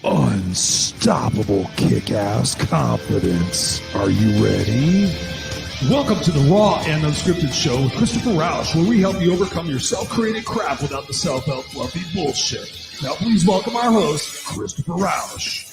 Unstoppable kick-ass confidence. Are you ready? Welcome to the Raw and Unscripted Show with Christopher Roush, where we help you overcome your self-created crap without the self-help fluffy bullshit. Now please welcome our host, Christopher Roush.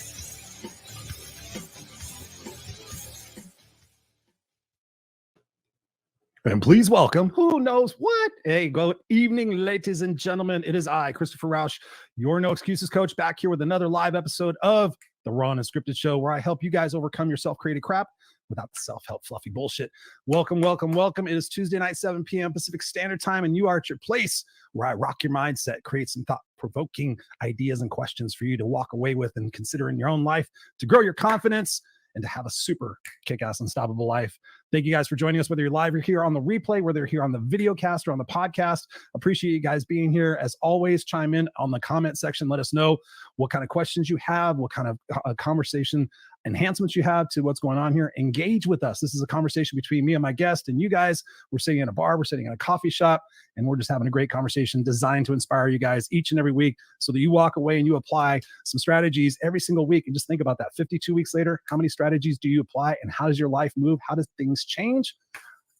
And please welcome, who knows what? Hey, good evening, ladies and gentlemen. It is I, Christopher Roush, your No Excuses coach, back here with another live episode of the Raw and Unscripted Show, where I help you guys overcome your self-created crap without the self-help fluffy bullshit. Welcome, welcome, welcome. It is Tuesday night, 7 p.m. Pacific Standard Time, and you are at your place where I rock your mindset, create some thought-provoking ideas and questions for you to walk away with and consider in your own life to grow your confidence and to have a super kick-ass unstoppable life. Thank you guys for joining us, whether you're live or here on the replay, whether you're here on the video cast or on the podcast. Appreciate you guys being here. As always, chime in on the comment section. Let us know what kind of questions you have, what kind of conversation enhancements you have to what's going on here. Engage with us. This is a conversation between me and my guest and you guys. We're sitting in a bar, we're sitting in a coffee shop, and we're just having a great conversation designed to inspire you guys each and every week so that you walk away and you apply some strategies every single week. And just think about that. 52 weeks later, how many strategies do you apply and how does your life move? How does things change?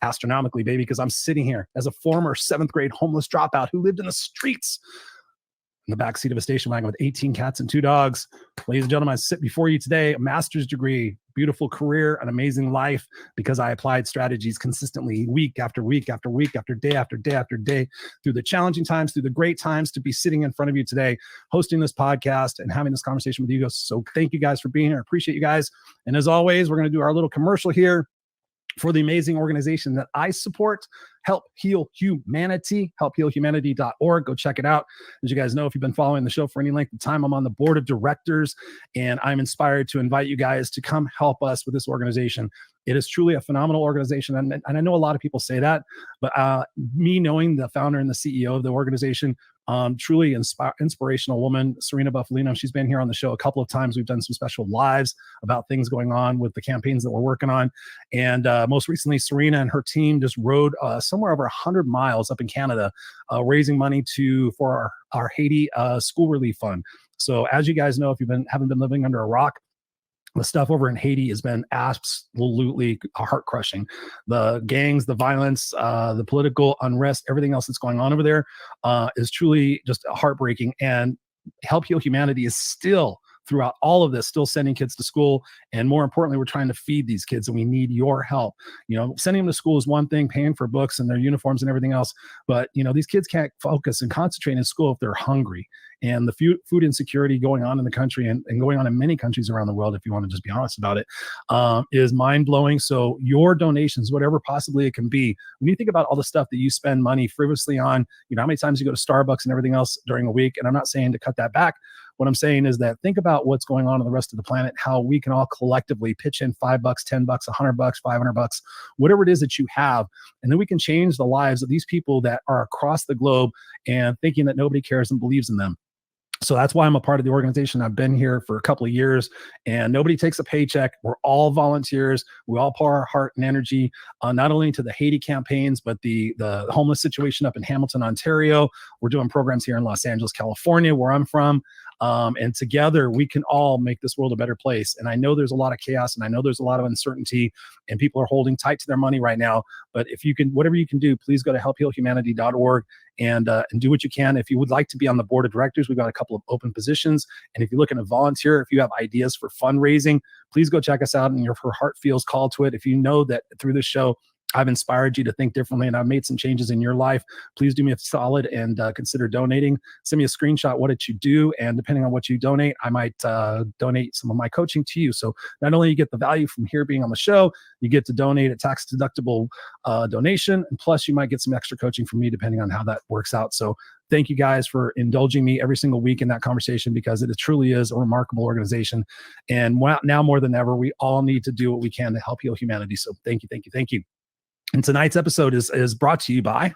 Astronomically, baby, because I'm sitting here as a former 7th grade homeless dropout who lived in the streets in the backseat of a station wagon with 18 cats and 2 dogs. Ladies and gentlemen, I sit before you today, a master's degree, beautiful career, an amazing life, because I applied strategies consistently week after week after week after day after day after day, through the challenging times, through the great times, to be sitting in front of you today, hosting this podcast and having this conversation with you guys. So thank you guys for being here. I appreciate you guys. And as always, we're going to do our little commercial here for the amazing organization that I support, Help Heal Humanity, helphealhumanity.org. Go check it out. As you guys know, if you've been following the show for any length of time, I'm on the board of directors, and I'm inspired to invite you guys to come help us with this organization. It is truly a phenomenal organization, and I know a lot of people say that, but me knowing the founder and the CEO of the organization, truly inspirational woman, Serena Buffalino. She's been here on the show a couple of times. We've done some special lives about things going on with the campaigns that we're working on. And most recently, Serena and her team just rode somewhere over 100 miles up in Canada, raising money for our Haiti school relief fund. So as you guys know, if you haven't been living under a rock, the stuff over in Haiti has been absolutely heart-crushing. The gangs, the violence, the political unrest, everything else that's going on over there is truly just heartbreaking. And Help Heal Humanity is still, throughout all of this, still sending kids to school. And more importantly, we're trying to feed these kids, and we need your help. You know, sending them to school is one thing, paying for books and their uniforms and everything else. But, you know, these kids can't focus and concentrate in school if they're hungry. And the food insecurity going on in the country and going on in many countries around the world, if you want to just be honest about it, is mind-blowing. So your donations, whatever possibly it can be, when you think about all the stuff that you spend money frivolously on, you know, how many times you go to Starbucks and everything else during a week, and I'm not saying to cut that back. What I'm saying is that think about what's going on in the rest of the planet, how we can all collectively pitch in $5, $10, $100, $500, whatever it is that you have. And then we can change the lives of these people that are across the globe and thinking that nobody cares and believes in them. So that's why I'm a part of the organization. I've been here for a couple of years, and nobody takes a paycheck. We're all volunteers. We all pour our heart and energy, not only to the Haiti campaigns, but the homeless situation up in Hamilton, Ontario. We're doing programs here in Los Angeles, California, where I'm from. And together we can all make this world a better place. And I know there's a lot of chaos, and I know there's a lot of uncertainty, and people are holding tight to their money right now. But if you can, whatever you can do, please go to helphealhumanity.org and do what you can. If you would like to be on the board of directors, we've got a couple of open positions. And if you're looking to volunteer, if you have ideas for fundraising, please go check us out. And if your heart feels called to it, if you know that through this show, I've inspired you to think differently and I've made some changes in your life, please do me a solid and consider donating. Send me a screenshot what it you do, and depending on what you donate, I might donate some of my coaching to you. So not only you get the value from here being on the show, you get to donate a tax-deductible donation, and plus you might get some extra coaching from me depending on how that works out. So thank you guys for indulging me every single week in that conversation, because it truly is a remarkable organization. And now more than ever, we all need to do what we can to help heal humanity. So thank you, thank you, thank you. And tonight's episode is brought to you by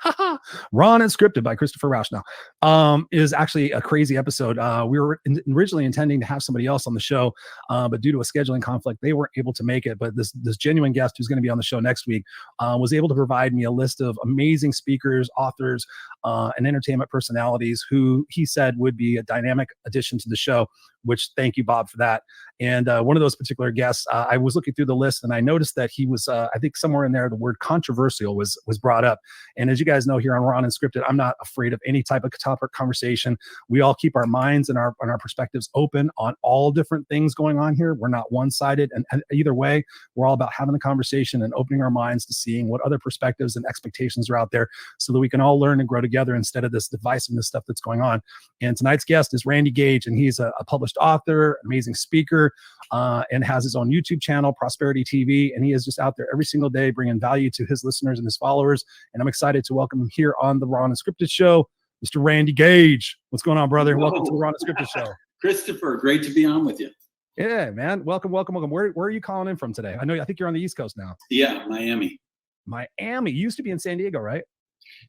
Raw and Unscripted by Christopher Roush. Now, is actually a crazy episode. We were originally intending to have somebody else on the show, but due to a scheduling conflict, they weren't able to make it. But this genuine guest who's going to be on the show next week was able to provide me a list of amazing speakers, authors, and entertainment personalities who he said would be a dynamic addition to the show, which thank you, Bob, for that. And one of those particular guests, I was looking through the list and I noticed that he was, I think somewhere in there, the word controversial was brought up. And as you guys know here on Raw and Unscripted, I'm not afraid of any type of topic conversation. We all keep our minds and our perspectives open on all different things going on here. We're not one-sided. And either way, we're all about having the conversation and opening our minds to seeing what other perspectives and expectations are out there so that we can all learn and grow together instead of this divisiveness stuff that's going on. And tonight's guest is Randy Gage, and he's a published author, amazing speaker, and has his own YouTube channel, Prosperity TV. And he is just out there every single day bringing value to his listeners and his followers. And I'm excited to welcome him here on the Raw and Unscripted Show, Mr. Randy Gage. What's going on, brother? Whoa. Welcome to the Raw and Unscripted Show. Christopher, great to be on with you. Yeah, man. Welcome. Where are you calling in from today? I think you're on the East Coast now. Yeah, Miami. Miami. You used to be in San Diego, right?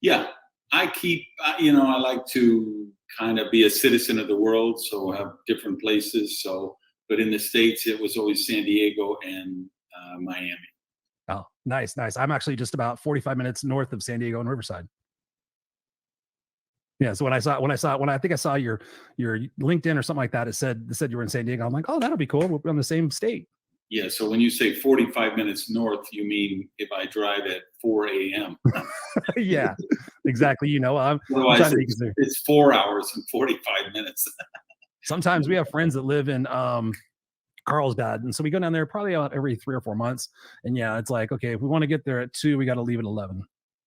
Yeah, I like to kind of be a citizen of the world, so I have different places. But in the States, it was always San Diego and Miami. Oh, nice. I'm actually just about 45 minutes north of San Diego and Riverside. Yeah. So when I think I saw your LinkedIn or something like that, it said you were in San Diego. I'm like, oh, that'll be cool. We're on the same state. Yeah. So when you say 45 minutes north, you mean if I drive at 4 a.m. Yeah, exactly. Otherwise, it's 4 hours and 45 minutes. Sometimes we have friends that live in Carlsbad, and so we go down there probably about every 3 or 4 months. And yeah, it's like, okay, if we want to get there at 2, we got to leave at 11.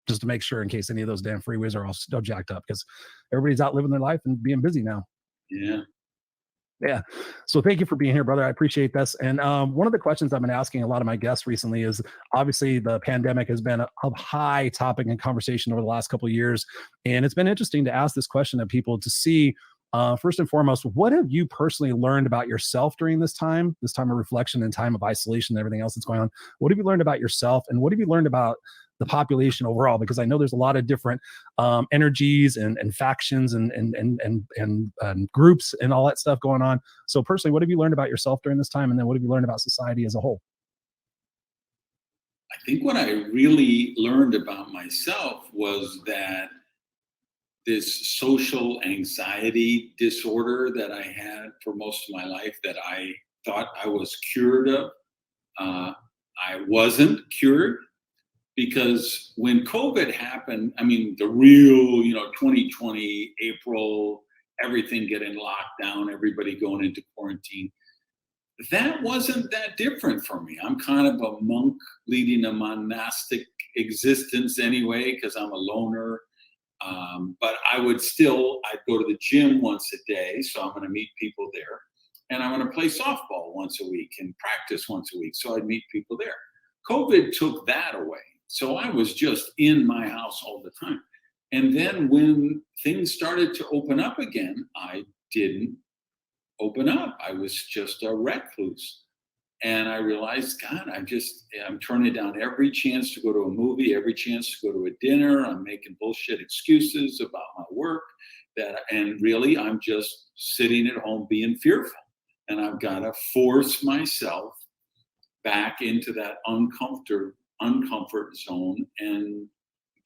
Just to make sure in case any of those damn freeways are all still jacked up, because everybody's out living their life and being busy now. Yeah. So thank you for being here, brother. I appreciate this. And one of the questions I've been asking a lot of my guests recently is, obviously the pandemic has been a high topic in conversation over the last couple of years. And it's been interesting to ask this question of people to see, first and foremost, what have you personally learned about yourself during this time of reflection and time of isolation and everything else that's going on? What have you learned about yourself, and what have you learned about the population overall? Because I know there's a lot of different energies and factions and groups and all that stuff going on. So personally, what have you learned about yourself during this time? And then what have you learned about society as a whole? I think what I really learned about myself was that this social anxiety disorder that I had for most of my life, that I thought I was cured of, I wasn't cured. Because when COVID happened, I mean, the real, 2020, April, everything getting locked down, everybody going into quarantine, that wasn't that different for me. I'm kind of a monk leading a monastic existence anyway, because I'm a loner. But I'd go to the gym once a day, so I'm going to meet people there. And I'm going to play softball once a week and practice once a week, so I'd meet people there. COVID took that away. So I was just in my house all the time. And then when things started to open up again, I didn't open up. I was just a recluse. And I realized, God, I'm turning down every chance to go to a movie, every chance to go to a dinner. I'm making bullshit excuses about my work. And really, I'm just sitting at home being fearful. And I've got to force myself back into that uncomfort zone and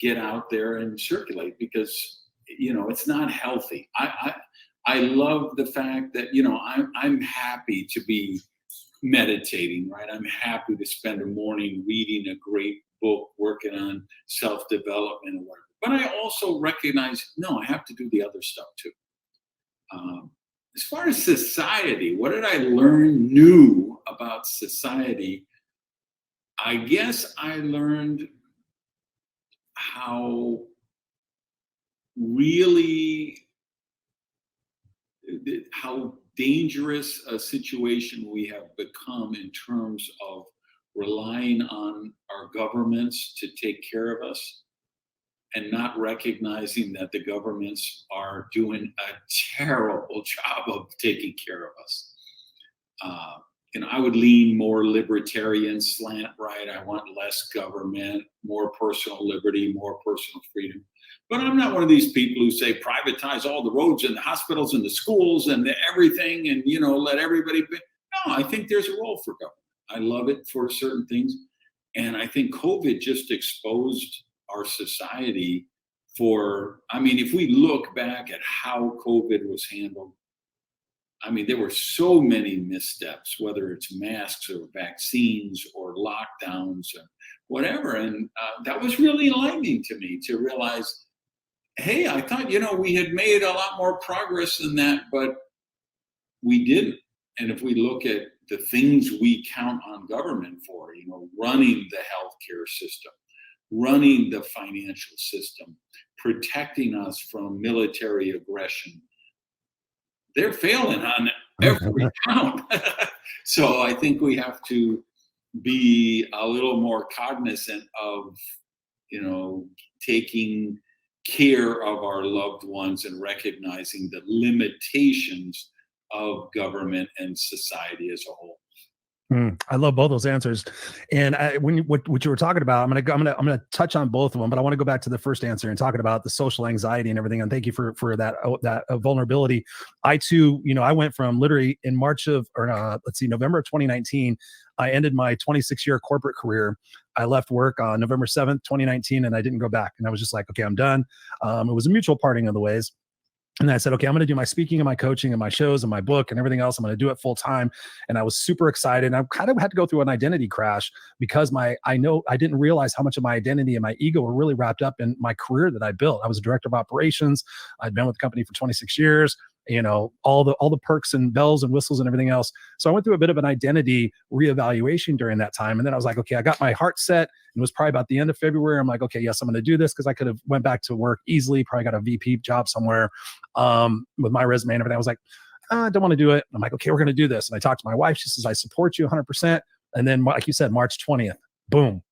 get out there and circulate, because it's not healthy. I love the fact that I'm happy to be meditating, right? I'm happy to spend a morning reading a great book, working on self-development and whatever. But I also recognize, no, I have to do the other stuff too. As far as society, what did I learn new about society? I guess I learned how dangerous a situation we have become in terms of relying on our governments to take care of us and not recognizing that the governments are doing a terrible job of taking care of us. I would lean more libertarian slant, right? I want less government, more personal liberty, more personal freedom. But I'm not one of these people who say privatize all the roads and the hospitals and the schools and everything and, let everybody be. No, I think there's a role for government. I love it for certain things. And I think COVID just exposed our society if we look back at how COVID was handled, there were so many missteps, whether it's masks or vaccines or lockdowns and whatever. And that was really enlightening to me to realize, hey, I thought, we had made a lot more progress than that, but we didn't. And if we look at the things we count on government for, running the healthcare system, running the financial system, protecting us from military aggression, they're failing on every count. So I think we have to be a little more cognizant of, taking care of our loved ones and recognizing the limitations of government and society as a whole. I love both those answers, and what you were talking about, I'm gonna touch on both of them, but I want to go back to the first answer and talking about the social anxiety and everything. And thank you for that vulnerability. I too, I went from literally in November of 2019. I ended my 26-year corporate career. I left work on November 7th, 2019, and I didn't go back. And I was just like, okay, I'm done. It was a mutual parting of the ways. And I said, okay, I'm going to do my speaking and my coaching and my shows and my book and everything else. I'm going to do it full time. And I was super excited. And I kind of had to go through an identity crash because I didn't realize how much of my identity and my ego were really wrapped up in my career that I built. I was a director of operations. I'd been with the company for 26 years. All the perks and bells and whistles and everything else. So I went through a bit of an identity reevaluation during that time. And then I was like, okay, I got my heart set. It was probably about the end of February. I'm like, okay, yes, I'm going to do this, because I could have went back to work easily, probably got a VP job somewhere with my resume and everything. I was like, I don't want to do it. I'm like, okay, we're going to do this. And I talked to my wife. She says, I support you 100%. And then, like you said, March 20th, boom.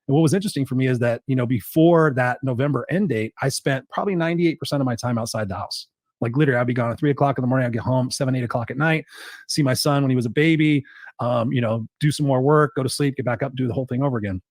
And what was interesting for me is that, before that November end date, I spent probably 98% of my time outside the house. Like literally, I'd be gone at 3 o'clock in the morning. I'd get home 7, 8 o'clock at night, see my son when he was a baby, do some more work, go to sleep, get back up, do the whole thing over again.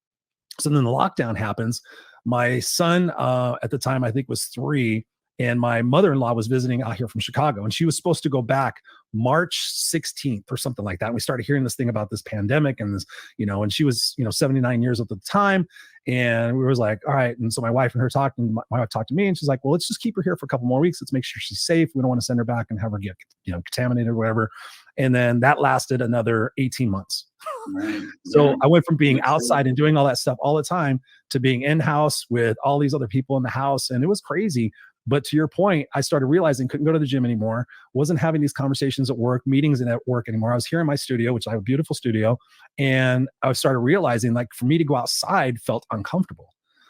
So then the lockdown happens. My son at the time, I think, was 3. And my mother-in-law was visiting out here from Chicago, and she was supposed to go back March 16th or something like that. And we started hearing this thing about this pandemic and this, and she was, 79 years old at the time. And we was like, all right. And so my wife and her talked, and my wife talked to me, and she's like, well, let's just keep her here for a couple more weeks. Let's make sure she's safe. We don't want to send her back and have her get, contaminated or whatever. And then that lasted another 18 months. Right. So I went from being outside and doing all that stuff all the time to being in-house with all these other people in the house. And it was crazy. But to your point, I started realizing couldn't go to the gym anymore, wasn't having these conversations at work, meetings at work anymore. I was here in my studio, which I have a beautiful studio. And I started realizing, like, for me to go outside felt uncomfortable.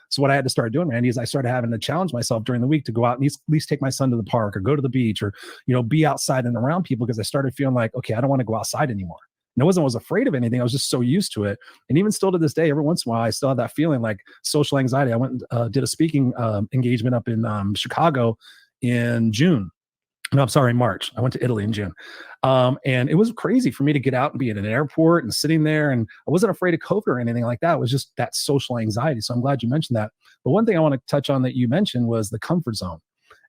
So what I had to start doing, Randy, is I started having to challenge myself during the week to go out and at least take my son to the park or go to the beach or, be outside and around people, because I started feeling like, okay, I don't want to go outside anymore. And I was afraid of anything. I was just so used to it. And even still to this day, every once in a while, I still have that feeling like social anxiety. I went and did a speaking engagement up in Chicago in June. No, I'm sorry, March. I went to Italy in June. And it was crazy for me to get out and be in an airport and sitting there. And I wasn't afraid of COVID or anything like that. It was just that social anxiety. So I'm glad you mentioned that. But one thing I want to touch on that you mentioned was the comfort zone.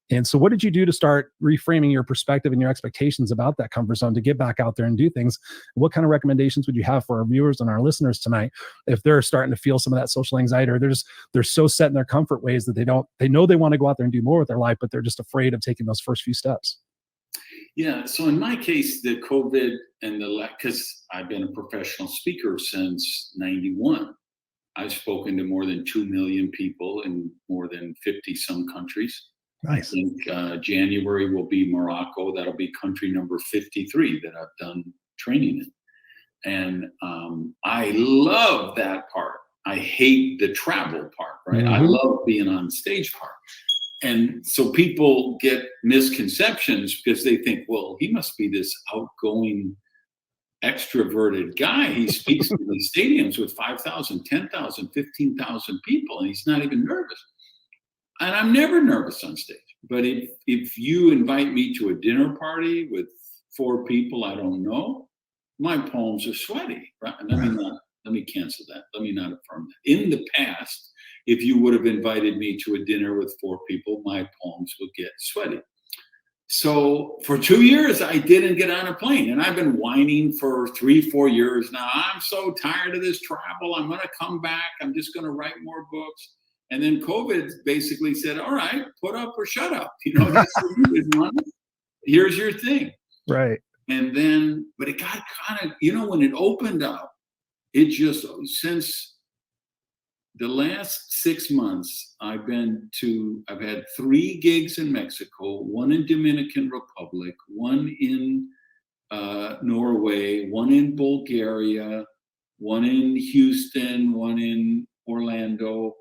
And so what did you do to start reframing your perspective and your expectations about that comfort zone to get back out there and do things? What kind of recommendations would you have for our viewers and our listeners tonight if they're starting to feel some of that social anxiety, or they're so set in their comfort ways that they know they want to go out there and do more with their life, but they're just afraid of taking those first few steps? Yeah. So in my case, the COVID and because I've been a professional speaker since 91. I've spoken to more than 2 million people in more than 50 some countries. Nice. I think January will be Morocco. That'll be country number 53 that I've done training in. And I love that part. I hate the travel part, right? Mm-hmm. I love being on stage part. And so people get misconceptions because they think, well, he must be this outgoing, extroverted guy. He speaks to the stadiums with 5,000, 10,000, 15,000 people, and he's not even nervous. And I'm never nervous on stage. But if you invite me to a dinner party with 4 people I don't know, my palms are sweaty. Right? Let me cancel that. Let me not affirm that. In the past, if you would have invited me to a dinner with 4 people, my palms would get sweaty. So for 2 years, I didn't get on a plane. And I've been whining for 3-4 years now. I'm so tired of this travel. I'm going to come back. I'm just going to write more books. And then COVID basically said, all right, put up or shut up. That's what you didn't want. Here's your thing. Right. And then, but it got kind of, when it opened up, it just, since the last 6 months, I've had 3 gigs in Mexico, 1 in Dominican Republic, 1 in Norway, 1 in Bulgaria, 1 in Houston, 1 in Orlando.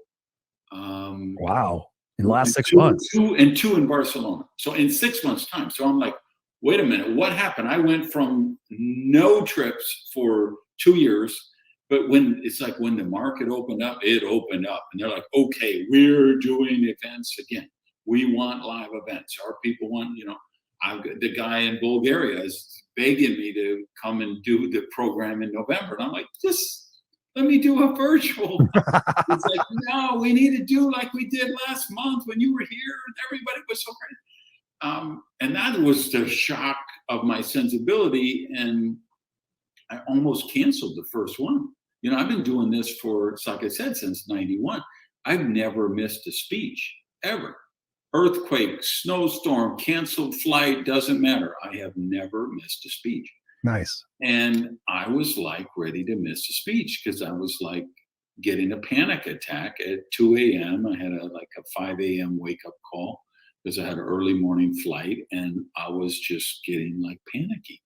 Wow. In the last 6 months. 2 in Barcelona. So in 6 months' time. So I'm like, wait a minute, what happened? I went from no trips for 2 years, but when the market opened up, it opened up. And they're like, okay, we're doing events again. We want live events. Our people want, the guy in Bulgaria is begging me to come and do the program in November. And I'm like, just let me do a virtual. It's like, no, we need to do like we did last month when you were here and everybody was so great. And that was the shock of my sensibility. And I almost canceled the first one. I've been doing this for, like I said, since 91. I've never missed a speech, ever. Earthquake, snowstorm, canceled flight, doesn't matter. I have never missed a speech. Nice. And I was like ready to miss a speech because I was like getting a panic attack at 2 a.m. I had a 5 a.m. wake up call because I had an early morning flight and I was just getting like panicky.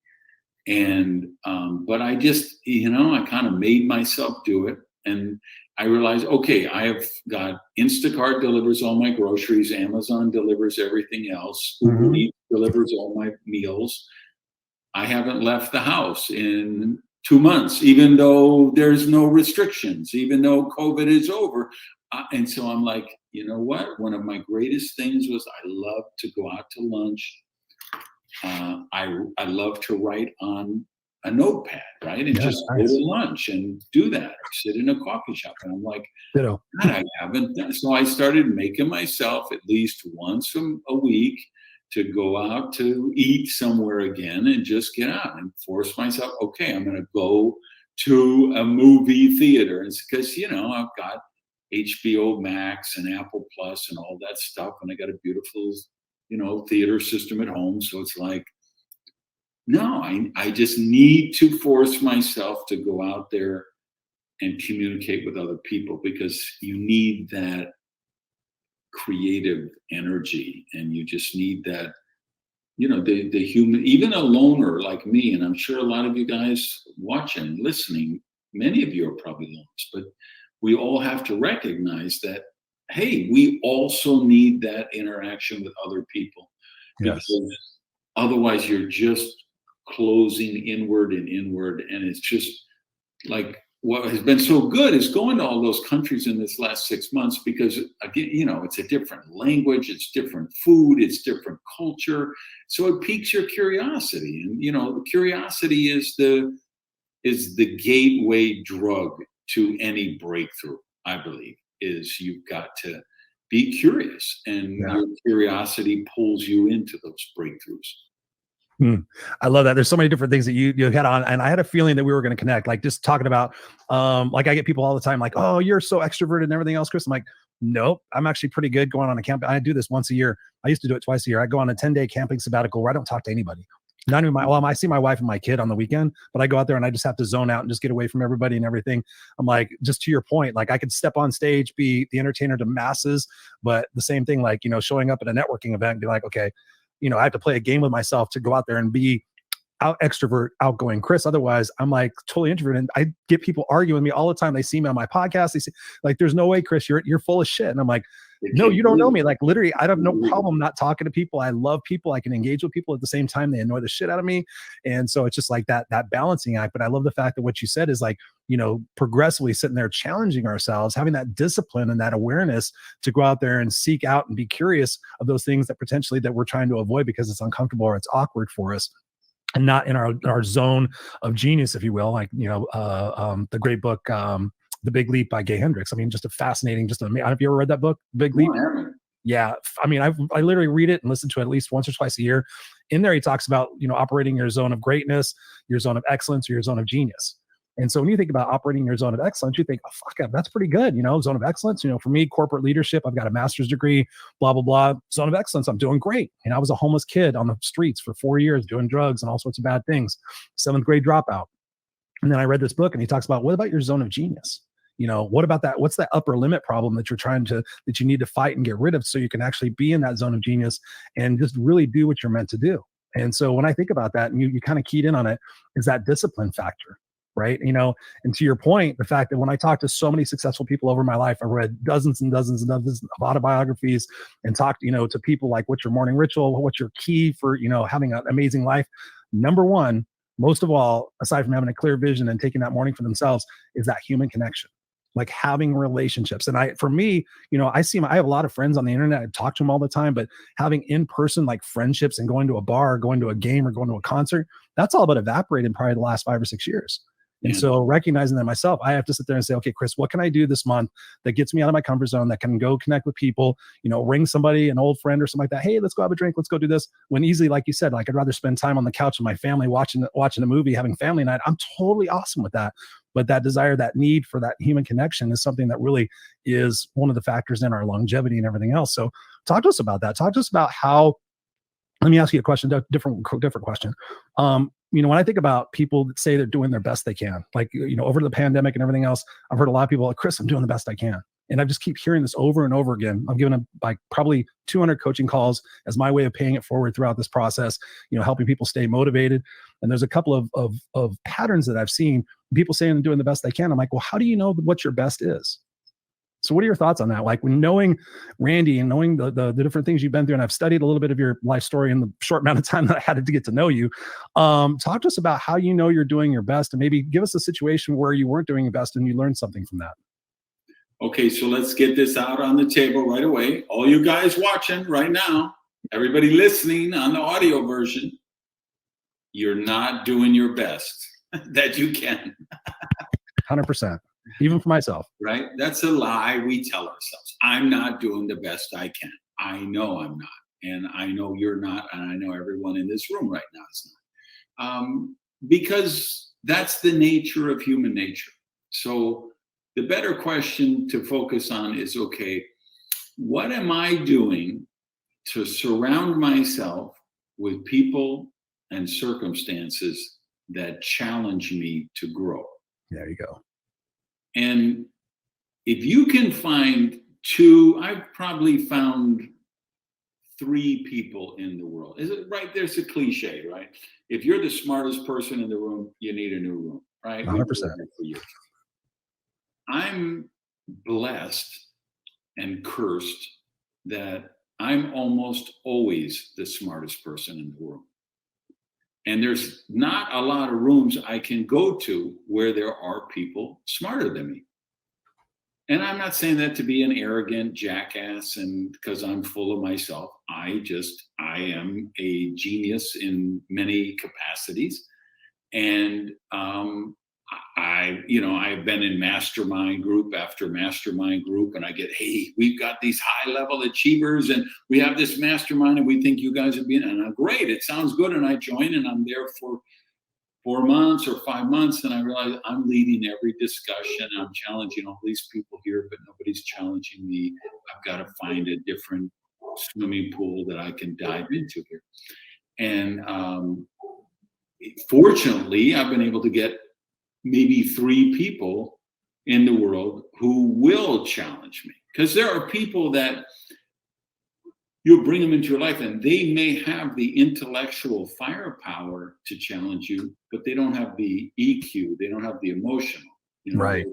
And, but I just, I kind of made myself do it. And I realized, okay, I have got Instacart delivers all my groceries. Amazon delivers everything else. Uber Eats delivers all my meals. I haven't left the house in 2 months, even though there's no restrictions, even though COVID is over. And so I'm like, you know what? One of my greatest things was I love to go out to lunch. I love to write on a notepad, right? And just go to lunch and do that. Sit in a coffee shop. And I'm like, God, I haven't done. So I started making myself at least once a week to go out to eat somewhere again and just get out and force myself. Okay, I'm going to go to a movie theater. And it's because, I've got HBO Max and Apple Plus and all that stuff. And I got a beautiful, theater system at home. So it's like, no, I just need to force myself to go out there and communicate with other people because you need that creative energy and you just need that, the human, even a loner like me, and I'm sure a lot of you guys watching, listening, many of you are probably loners, but we all have to recognize that, hey, we also need that interaction with other people. Because otherwise you're just closing inward, and it's just like what has been so good is going to all those countries in this last 6 months because again, it's a different language, it's different food, it's different culture, so it piques your curiosity, and curiosity is the gateway drug to any breakthrough. I believe is you've got to be curious, and your curiosity pulls you into those breakthroughs. I love that. There's so many different things that you hit on, and I had a feeling that we were going to connect. Like just talking about, like I get people all the time, like, "Oh, you're so extroverted and everything else, Chris." I'm like, "Nope, I'm actually pretty good going on a camp. I do this once a year. I used to do it twice a year. I go on a 10-day camping sabbatical where I don't talk to anybody. Not even I see my wife and my kid on the weekend, but I go out there and I just have to zone out and just get away from everybody and everything." I'm like, just to your point, like I could step on stage, be the entertainer to masses, but the same thing, like, showing up at a networking event and be like, okay, I have to play a game with myself to go out there and be outgoing Chris. Otherwise, I'm like totally introverted. And I get people arguing with me all the time. They see me on my podcast. They say, like, "There's no way, Chris, you're full of shit." And I'm like, "No, you don't know me." Like literally, I have no problem not talking to people. I love people. I can engage with people at the same time. They annoy the shit out of me. And so it's just like that balancing act. But I love the fact that what you said is like, progressively sitting there challenging ourselves, having that discipline and that awareness to go out there and seek out and be curious of those things that potentially that we're trying to avoid because it's uncomfortable or it's awkward for us. And not in our zone of genius, if you will, like, the great book, The Big Leap by Gay Hendricks. I mean, just a fascinating, I don't know if you ever read that book, Big Leap. Yeah. I mean, I literally read it and listen to it at least once or twice a year. In there, he talks about, operating your zone of greatness, your zone of excellence, or your zone of genius. And so when you think about operating your zone of excellence, you think, oh, fuck, that's pretty good. Zone of excellence, for me, corporate leadership, I've got a master's degree, blah, blah, blah. Zone of excellence, I'm doing great. And I was a homeless kid on the streets for 4 years doing drugs and all sorts of bad things, 7th grade dropout. And then I read this book and he talks about, what about your zone of genius? What about that? What's that upper limit problem that that you need to fight and get rid of so you can actually be in that zone of genius and just really do what you're meant to do? And so when I think about that, and you kind of keyed in on it, is that discipline factor, right? And to your point, the fact that when I talk to so many successful people over my life, I read dozens and dozens and dozens of autobiographies and talked, to people like, what's your morning ritual? What's your key for, having an amazing life? Number one, most of all, aside from having a clear vision and taking that morning for themselves, is that human connection. Like having relationships. And for me, I have a lot of friends on the internet. I talk to them all the time, but having in-person like friendships and going to a bar, or going to a game, or going to a concert, that's all but evaporated probably the last 5 or 6 years. And so recognizing that myself, I have to sit there and say, okay, Chris, what can I do this month that gets me out of my comfort zone, that can go connect with people, ring somebody, an old friend or something like that. Hey, let's go have a drink. Let's go do this. When easily, like you said, like I'd rather spend time on the couch with my family, watching a movie, having family night. I'm totally awesome with that. But that desire, that need for that human connection is something that really is one of the factors in our longevity and everything else. So talk to us about that. Talk to us about how, let me ask you a question, different question. When I think about people that say they're doing their best they can, like, over the pandemic and everything else, I've heard a lot of people like, Chris, I'm doing the best I can. And I just keep hearing this over and over again. I'm giving like probably 200 coaching calls as my way of paying it forward throughout this process, helping people stay motivated. And there's a couple of patterns that I've seen, people saying they're doing the best they can. I'm like, well, how do you know what your best is? So what are your thoughts on that? Like, when knowing Randy and knowing the different things you've been through, and I've studied a little bit of your life story in the short amount of time that I had to get to know you. Talk to us about how you know you're doing your best, and maybe give us a situation where you weren't doing your best and you learned something from that. Okay, so let's get this out on the table right away. All you guys watching right now, everybody listening on the audio version, you're not doing your best that you can. 100%. Even for myself. Right? That's a lie we tell ourselves. I'm not doing the best I can. I know I'm not. And I know you're not. And I know everyone in this room right now is not. Because that's the nature of human nature. So the better question to focus on is, okay, what am I doing to surround myself with people and circumstances that challenge me to grow? There you go. And if you can find two, I've probably found 3 people in the world. Is it right? There's a cliche, right? If you're the smartest person in the room, you need a new room, right? 100%. For years. I'm blessed and cursed that I'm almost always the smartest person in the room. And there's not a lot of rooms I can go to where there are people smarter than me. And I'm not saying that to be an arrogant jackass and because I'm full of myself. I am a genius in many capacities. And I've been in mastermind group after mastermind group, and I get, hey, we've got these high level achievers and we have this mastermind and we think you guys are being, and I'm great. It sounds good. And I join and I'm there for 4 months or 5 months. And I realize I'm leading every discussion. I'm challenging all these people here, but nobody's challenging me. I've got to find a different swimming pool that I can dive into here. And fortunately, I've been able to get maybe 3 people in the world who will challenge me, because there are people that you'll bring them into your life and they may have the intellectual firepower to challenge you, but they don't have the EQ. They don't have the emotional. Right.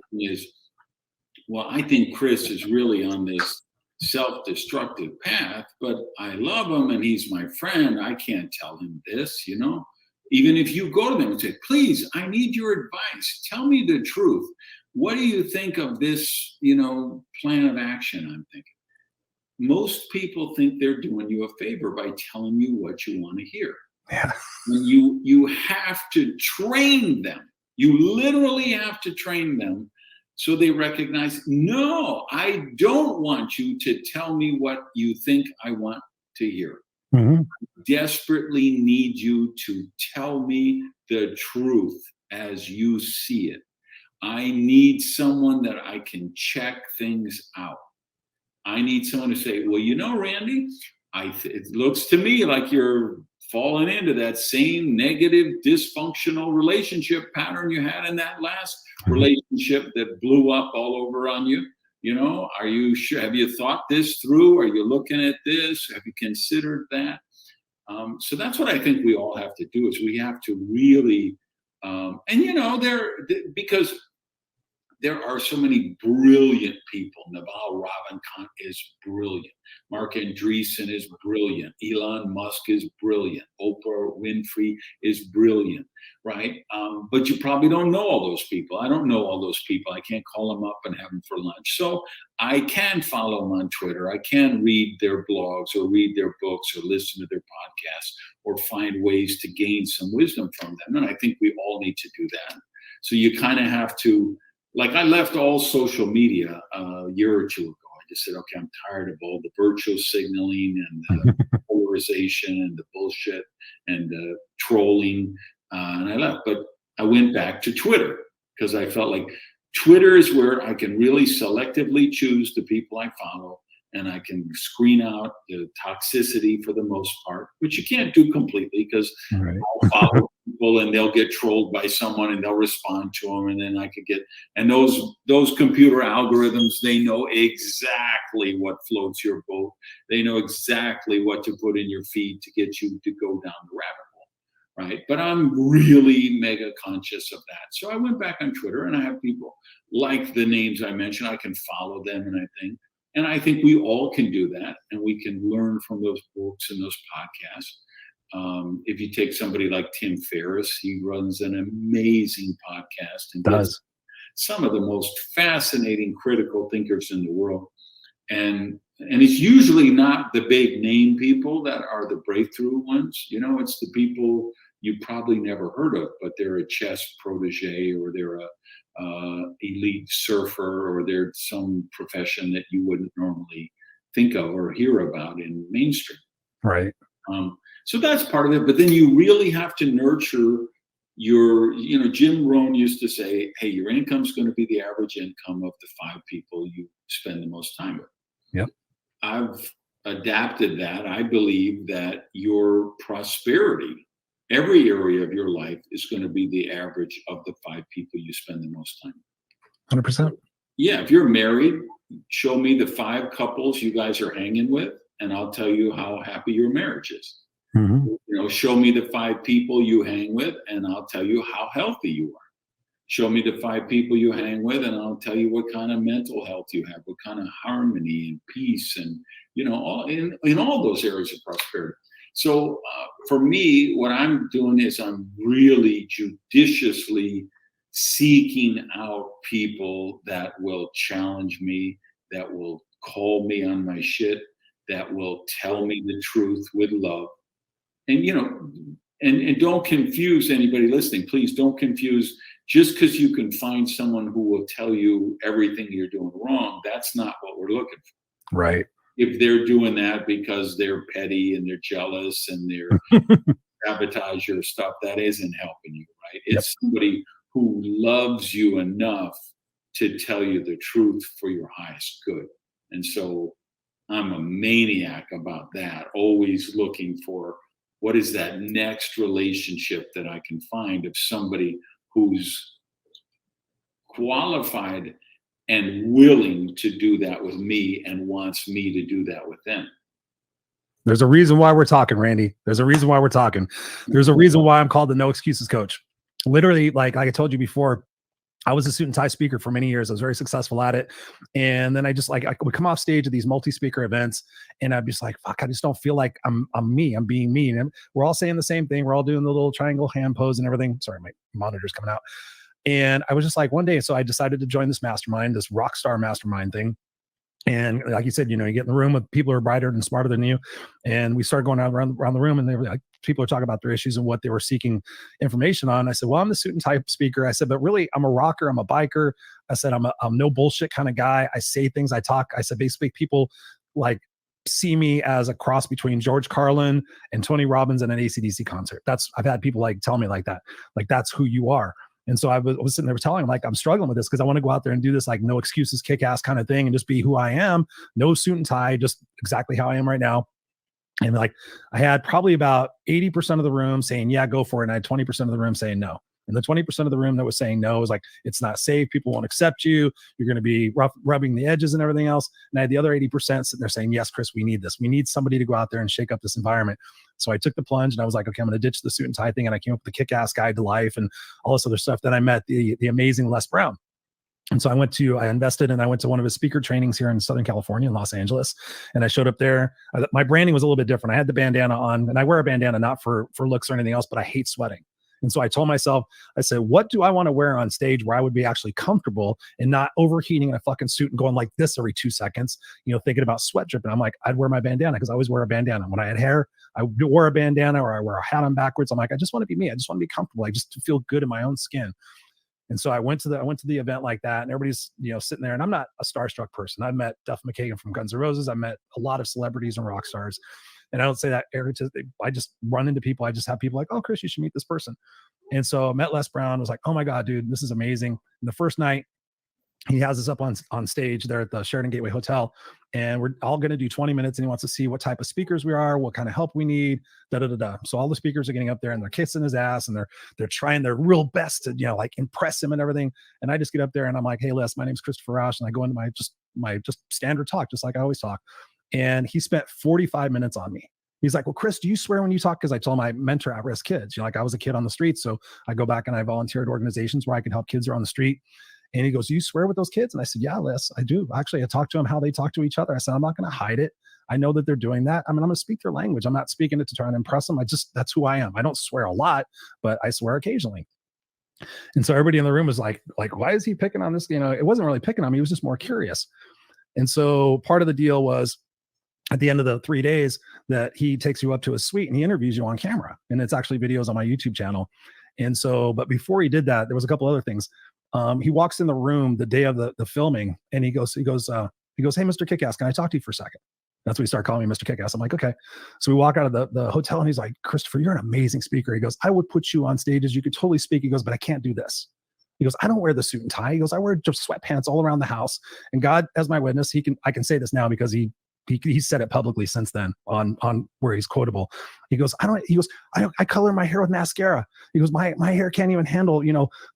Well, I think Chris is really on this self-destructive path, but I love him and he's my friend. I can't tell him this, Even if you go to them and say, please, I need your advice. Tell me the truth. What do you think of this, plan of action I'm thinking? Most people think they're doing you a favor by telling you what you want to hear. Yeah. And you have to train them. You literally have to train them so they recognize, no, I don't want you to tell me what you think I want to hear. Mm-hmm. Desperately need you to tell me the truth as you see it. I need someone that I can check things out. I need someone to say, well, you know, Randy, it looks to me like you're falling into that same negative, dysfunctional relationship pattern you had in that last relationship that blew up all over on you. You know, are you sure? Have you thought this through? Are you looking at this? Have you considered that? So that's what I think we all have to do, is we have to really, and you know, because there are so many brilliant people. Naval Ravikant is brilliant. Mark Andreessen is brilliant. Elon Musk is brilliant. Oprah Winfrey is brilliant, right? But you probably don't know all those people. I don't know all those people. I can't call them up and have them for lunch. So I can follow them on Twitter. I can read their blogs or read their books or listen to their podcasts or find ways to gain some wisdom from them. And I think we all need to do that. So you kind of have to, like, I left all social media a year or two ago. I just said, okay, I'm tired of all the virtual signaling and the polarization and the bullshit and the trolling. And I left. But I went back to Twitter because I felt like Twitter is where I can really selectively choose the people I follow, and I can screen out the toxicity for the most part, which you can't do completely, because I'll follow people and they'll get trolled by someone and they'll respond to them, and then I could get, and those computer algorithms, they know exactly what floats your boat. They know exactly what to put in your feed to get you to go down the rabbit hole, right? But I'm really mega conscious of that. So I went back on Twitter, and I have people like the names I mentioned. I can follow them, and I think we all can do that, and we can learn from those books and those podcasts. If you take somebody like Tim Ferriss, he runs an amazing podcast and does some of the most fascinating critical thinkers in the world. And it's usually not the big name people that are the breakthrough ones. You know, it's the people you probably never heard of, but they're a chess protege, or they're a elite surfer, or they're some profession that you wouldn't normally think of or hear about in mainstream. Right. So that's part of it. But then you really have to nurture your, you know, Jim Rohn used to say, hey, your income's going to be the average income of the 5 people you spend the most time with. Yep. I've adapted that. I believe that your prosperity, every area of your life, is going to be the average of the 5 people you spend the most time with. 100%. Yeah, if you're married, show me the 5 couples you guys are hanging with, and I'll tell you how happy your marriage is. Mm-hmm. You know, show me the 5 people you hang with, and I'll tell you how healthy you are. Show me the 5 people you hang with, and I'll tell you what kind of mental health you have, what kind of harmony and peace, and, you know, all in all those areas of prosperity. So for me, what I'm doing is I'm really judiciously seeking out people that will challenge me, that will call me on my shit, that will tell me the truth with love. And, you know, and don't confuse anybody listening. Please don't confuse, just because you can find someone who will tell you everything you're doing wrong, that's not what we're looking for. Right. If they're doing that because they're petty and they're jealous and they're sabotage your stuff, that isn't helping you, right? It's somebody who loves you enough to tell you the truth for your highest good. And so I'm a maniac about that, always looking for what is that next relationship that I can find of somebody who's qualified and willing to do that with me and wants me to do that with them. There's a reason why we're talking, Randy. There's a reason why we're talking. There's a reason why I'm called the No Excuses Coach. Literally, like I told you before, I was a suit and tie speaker for many years. I was very successful at it. And then I would come off stage at these multi-speaker events, and I'd be just like, fuck, I just don't feel like I'm me. I'm being me. And we're all saying the same thing. We're all doing the little triangle hand pose and everything. Sorry, my monitor's coming out. And I was just like, one day, so I decided to join this mastermind, this rock star mastermind thing. And like you said, you know, you get in the room with people who are brighter and smarter than you. And we started going around the room, and they were like, people are talking about their issues and what they were seeking information on. I said, well, I'm the suit and tie speaker. I said, but really, I'm a rocker. I'm a biker. I said, I'm no bullshit kind of guy. I say things, I talk. I said, basically, people like see me as a cross between George Carlin and Tony Robbins and an AC/DC concert. I've had people like tell me like that, like that's who you are. And so I was sitting there telling him, like, I'm struggling with this because I want to go out there and do this, like, no excuses, kick ass kind of thing and just be who I am. No suit and tie, just exactly how I am right now. And like, I had probably about 80% of the room saying, yeah, go for it. And I had 20% of the room saying no. And the 20% of the room that was saying no was like, it's not safe. People won't accept you. You're going to be rubbing the edges and everything else. And I had the other 80% sitting there saying, yes, Chris, we need this. We need somebody to go out there and shake up this environment. So I took the plunge and I was like, okay, I'm going to ditch the suit and tie thing. And I came up with the kick-ass guide to life and all this other stuff. Then I met the amazing Les Brown. And so I invested and I went to one of his speaker trainings here in Southern California in Los Angeles. And I showed up there. My branding was a little bit different. I had the bandana on, and I wear a bandana, not for looks or anything else, but I hate sweating. And so I told myself, I said, what do I want to wear on stage where I would be actually comfortable and not overheating in a fucking suit and going like this every 2 seconds, thinking about sweat dripping. I'm like, I'd wear my bandana because I always wear a bandana. When I had hair, I wore a bandana or I wear a hat on backwards. I'm like, I just want to be me. I just want to be comfortable. I just feel good in my own skin. And so I went to the event like that, and everybody's sitting there, and I'm not a starstruck person. I've met Duff McKagan from Guns N' Roses. I met a lot of celebrities and rock stars, and I don't say that I just run into people. I just have people like, oh, Chris, you should meet this person. And so I met Les Brown. Was like, oh my God, dude, this is amazing. And the first night, he has us up on stage there at the Sheraton Gateway Hotel, and we're all going to do 20 minutes, and he wants to see what type of speakers we are, what kind of help we need, So all the speakers are getting up there and they're kissing his ass and they're trying their real best to, like impress him and everything. And I just get up there and I'm like, hey, Les, my name's Christopher Rausch. And I go into my standard talk, just like I always talk. And he spent 45 minutes on me. He's like, well, Chris, do you swear when you talk? Because I told my mentor at-risk kids, like I was a kid on the street. So I go back and I volunteered at organizations where I can help kids who are on the street. And he goes, do you swear with those kids? And I said, yeah, Les, I do. Actually, I talked to them how they talk to each other. I said, I'm not going to hide it. I know that they're doing that. I mean, I'm going to speak their language. I'm not speaking it to try and impress them. That's who I am. I don't swear a lot, but I swear occasionally. And so everybody in the room was like, why is he picking on this? It wasn't really picking on me. He was just more curious. And so part of the deal was at the end of the 3 days that he takes you up to his suite and he interviews you on camera. And it's actually videos on my YouTube channel. And so, but before he did that, there was a couple other things. He walks in the room the day of the filming, and he goes, hey, Mr. Kickass, can I talk to you for a second? That's what he started calling me, Mr. Kickass. I'm like, okay. So we walk out of the hotel, and he's like, Christopher, you're an amazing speaker. He goes, I would put you on stages. You could totally speak. He goes, but I can't do this. He goes, I don't wear the suit and tie. He goes, I wear just sweatpants all around the house. And God, as my witness, I can say this now because he said it publicly since then on where he's quotable. He goes, I color my hair with mascara. He goes, my hair can't even handle,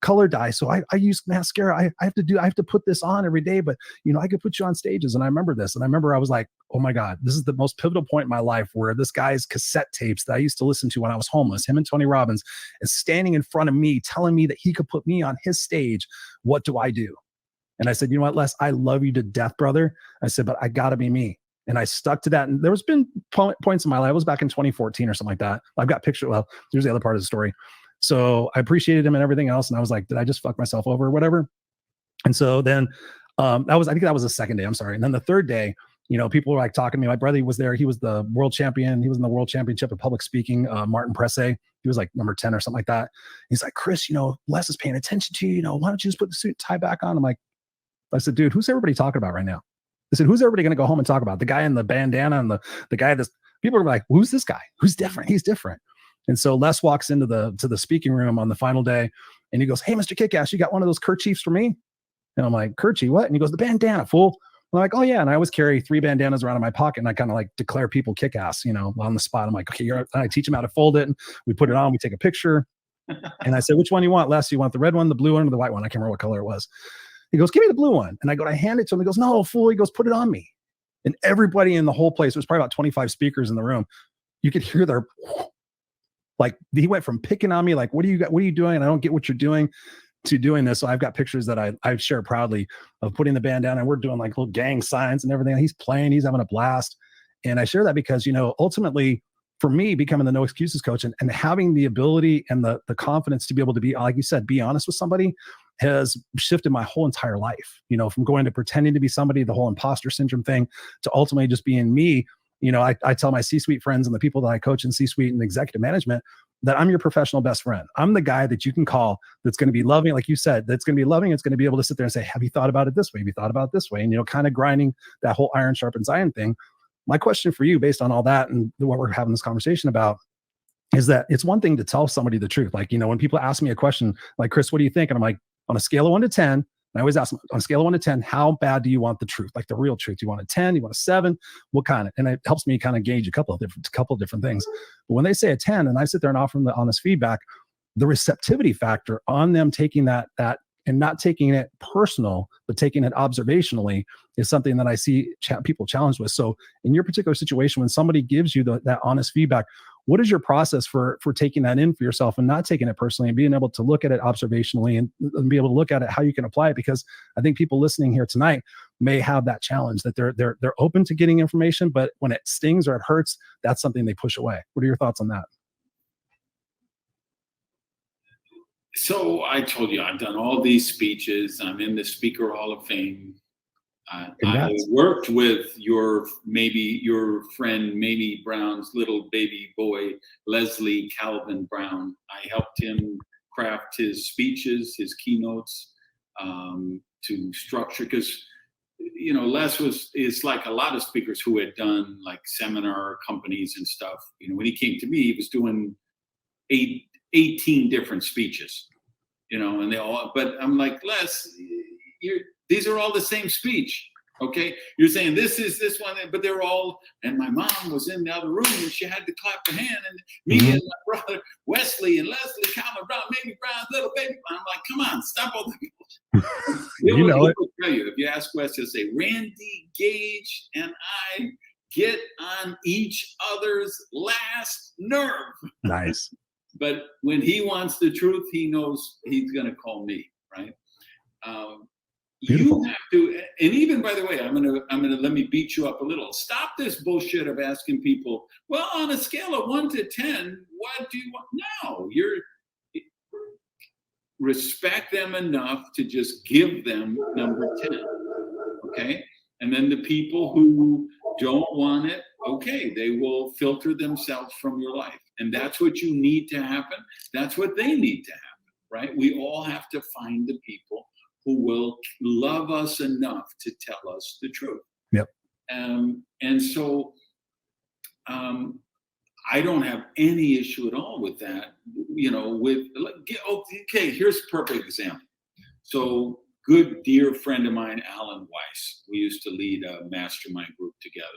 color dye. So I use mascara. I have to put this on every day, but I could put you on stages. And I remember this. And I remember I was like, oh my God, this is the most pivotal point in my life where this guy's cassette tapes that I used to listen to when I was homeless, him and Tony Robbins, is standing in front of me, telling me that he could put me on his stage. What do I do? And I said, you know what, Les, I love you to death, brother. I said, but I gotta be me. And I stuck to that. And there's been points in my life. It was back in 2014 or something like that. I've got pictures. Well, here's the other part of the story. So I appreciated him and everything else. And I was like, did I just fuck myself over or whatever? And so then I think that was the second day. I'm sorry. And then the third day, people were like talking to me. My brother was there. He was the world champion. He was in the world championship of public speaking, Martin Presse. He was like number 10 or something like that. He's like, Chris, Les is paying attention to you. Why don't you just put the suit and tie back on? I said, dude, who's everybody talking about right now? I said, who's everybody going to go home and talk about? The guy in the bandana and the guy that's, people are like, who's this guy? Who's different? He's different. And so Les walks into the speaking room on the final day and he goes, hey, Mr. Kickass, you got one of those kerchiefs for me? And I'm like, kerchief, what? And he goes, the bandana, fool. I'm like, oh yeah. And I always carry 3 bandanas around in my pocket and I kind of like declare people Kickass, on the spot. I'm like, okay, I teach them how to fold it and we put it on, we take a picture. And I said, which one you want, Les? You want the red one, the blue one, or the white one? I can't remember what color it was. He goes, give me the blue one. And I go to hand it to him. He goes, no, fool. He goes, put it on me. And everybody in the whole place, there's probably about 25 speakers in the room. You could hear their, like, he went from picking on me, like, what are you doing? And I don't get what you're doing, to doing this. So I've got pictures that I share proudly of putting the band down and we're doing like little gang signs and everything. He's playing, he's having a blast. And I share that because, ultimately for me, becoming the no excuses coach and having the ability and the confidence to be able to be, like you said, be honest with somebody has shifted my whole entire life, from going to pretending to be somebody, the whole imposter syndrome thing, to ultimately just being me. I tell my C-suite friends and the people that I coach in C-suite and executive management that I'm your professional best friend. I'm the guy that you can call that's going to be loving, like you said, that's going to be loving. It's going to be able to sit there and say, have you thought about it this way? Have you thought about it this way? And, kind of grinding that whole iron sharpens iron thing. My question for you, based on all that and what we're having this conversation about, is that it's one thing to tell somebody the truth. Like, when people ask me a question like, Chris, what do you think? And I'm like, on a scale of 1 to 10, I always ask them, on a scale of 1 to 10, how bad do you want the truth? Like the real truth. Do you want a 10? Do you want a 7? What kind of? And it helps me kind of gauge a couple of different things. But when they say a 10 and I sit there and offer them the honest feedback, the receptivity factor on them taking that and not taking it personal, but taking it observationally is something that I see people challenged with. So in your particular situation, when somebody gives you that honest feedback, what is your process for taking that in for yourself and not taking it personally and being able to look at it observationally and be able to look at it, how you can apply it? Because I think people listening here tonight may have that challenge that they're open to getting information, but when it stings or it hurts, that's something they push away. What are your thoughts on that? So I told you, I've done all these speeches. I'm in the Speaker Hall of Fame. I worked with your friend, Mamie Brown's little baby boy, Leslie Calvin Brown. I helped him craft his speeches, his keynotes, to structure, because, Les is like a lot of speakers who had done like seminar companies and stuff. When he came to me, he was doing 18 different speeches, and they all, but I'm like, Les, these are all the same speech. Okay. You're saying this is this one, but they're all, and my mom was in the other room and she had to clap her hand, and me and my brother, Wesley and Leslie, Calvin Brown, Mamie Brown's little baby. I'm like, come on, stop all the people. You know it. Tell you, if you ask Wes, he'll say, Randy, Gage, and I get on each other's last nerve. Nice. But when he wants the truth, he knows he's going to call me, right? Beautiful. You have to, and even, by the way, I'm gonna let me beat you up a little. Stop this bullshit of asking people, well, on a scale of 1 to 10, what do you want? No, respect them enough to just give them number 10, okay? And then the people who don't want it, okay, they will filter themselves from your life. And that's what you need to happen. That's what they need to happen, right? We all have to find the people who will love us enough to tell us the truth. Yep. And so I don't have any issue at all with that, okay, here's a perfect example. So good dear friend of mine, Alan Weiss, we used to lead a mastermind group together.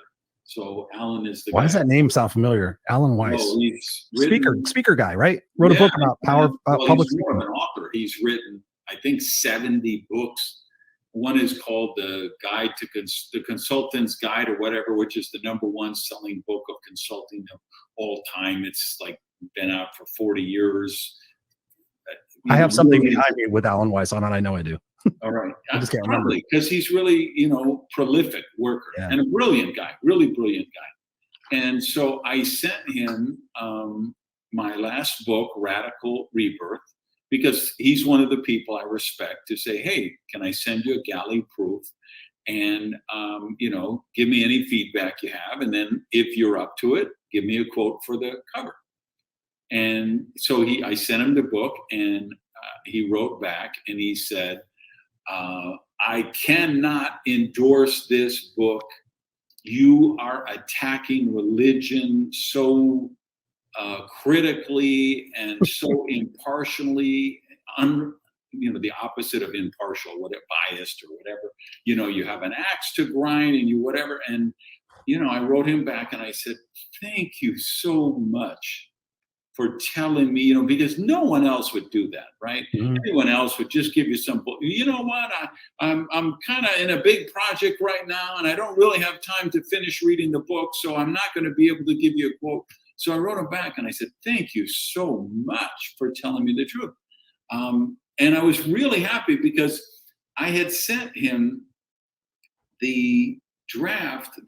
So Alan is the guy. Why does that name sound familiar? Alan Weiss. Well, he's written, speaker guy, right? Wrote a book about public speaking. He's more of an author. He's written, I think, 70 books. One is called the Consultant's Guide or whatever, which is the #1 selling book of consulting of all time. It's like been out for 40 years. I have something behind me with Alan Weiss on it. I know I do. All right. I just can't remember. Because he's really, prolific worker and a brilliant guy, really brilliant guy. And so I sent him my last book, Radical Rebirth, because he's one of the people I respect, to say, hey, can I send you a galley proof? And, give me any feedback you have. And then if you're up to it, give me a quote for the cover. And so I sent him the book, and he wrote back and he said, I cannot endorse this book. You are attacking religion so critically and so impartially, the opposite of impartial, biased or whatever. You have an axe to grind and you whatever. And, I wrote him back and I said, thank you so much for telling me, because no one else would do that, right? Mm-hmm. Anyone else would just give you some, you know what, I'm kind of in a big project right now and I don't really have time to finish reading the book, so I'm not going to be able to give you a quote. So I wrote him back and I said, thank you so much for telling me the truth. And I was really happy because I had sent him the draft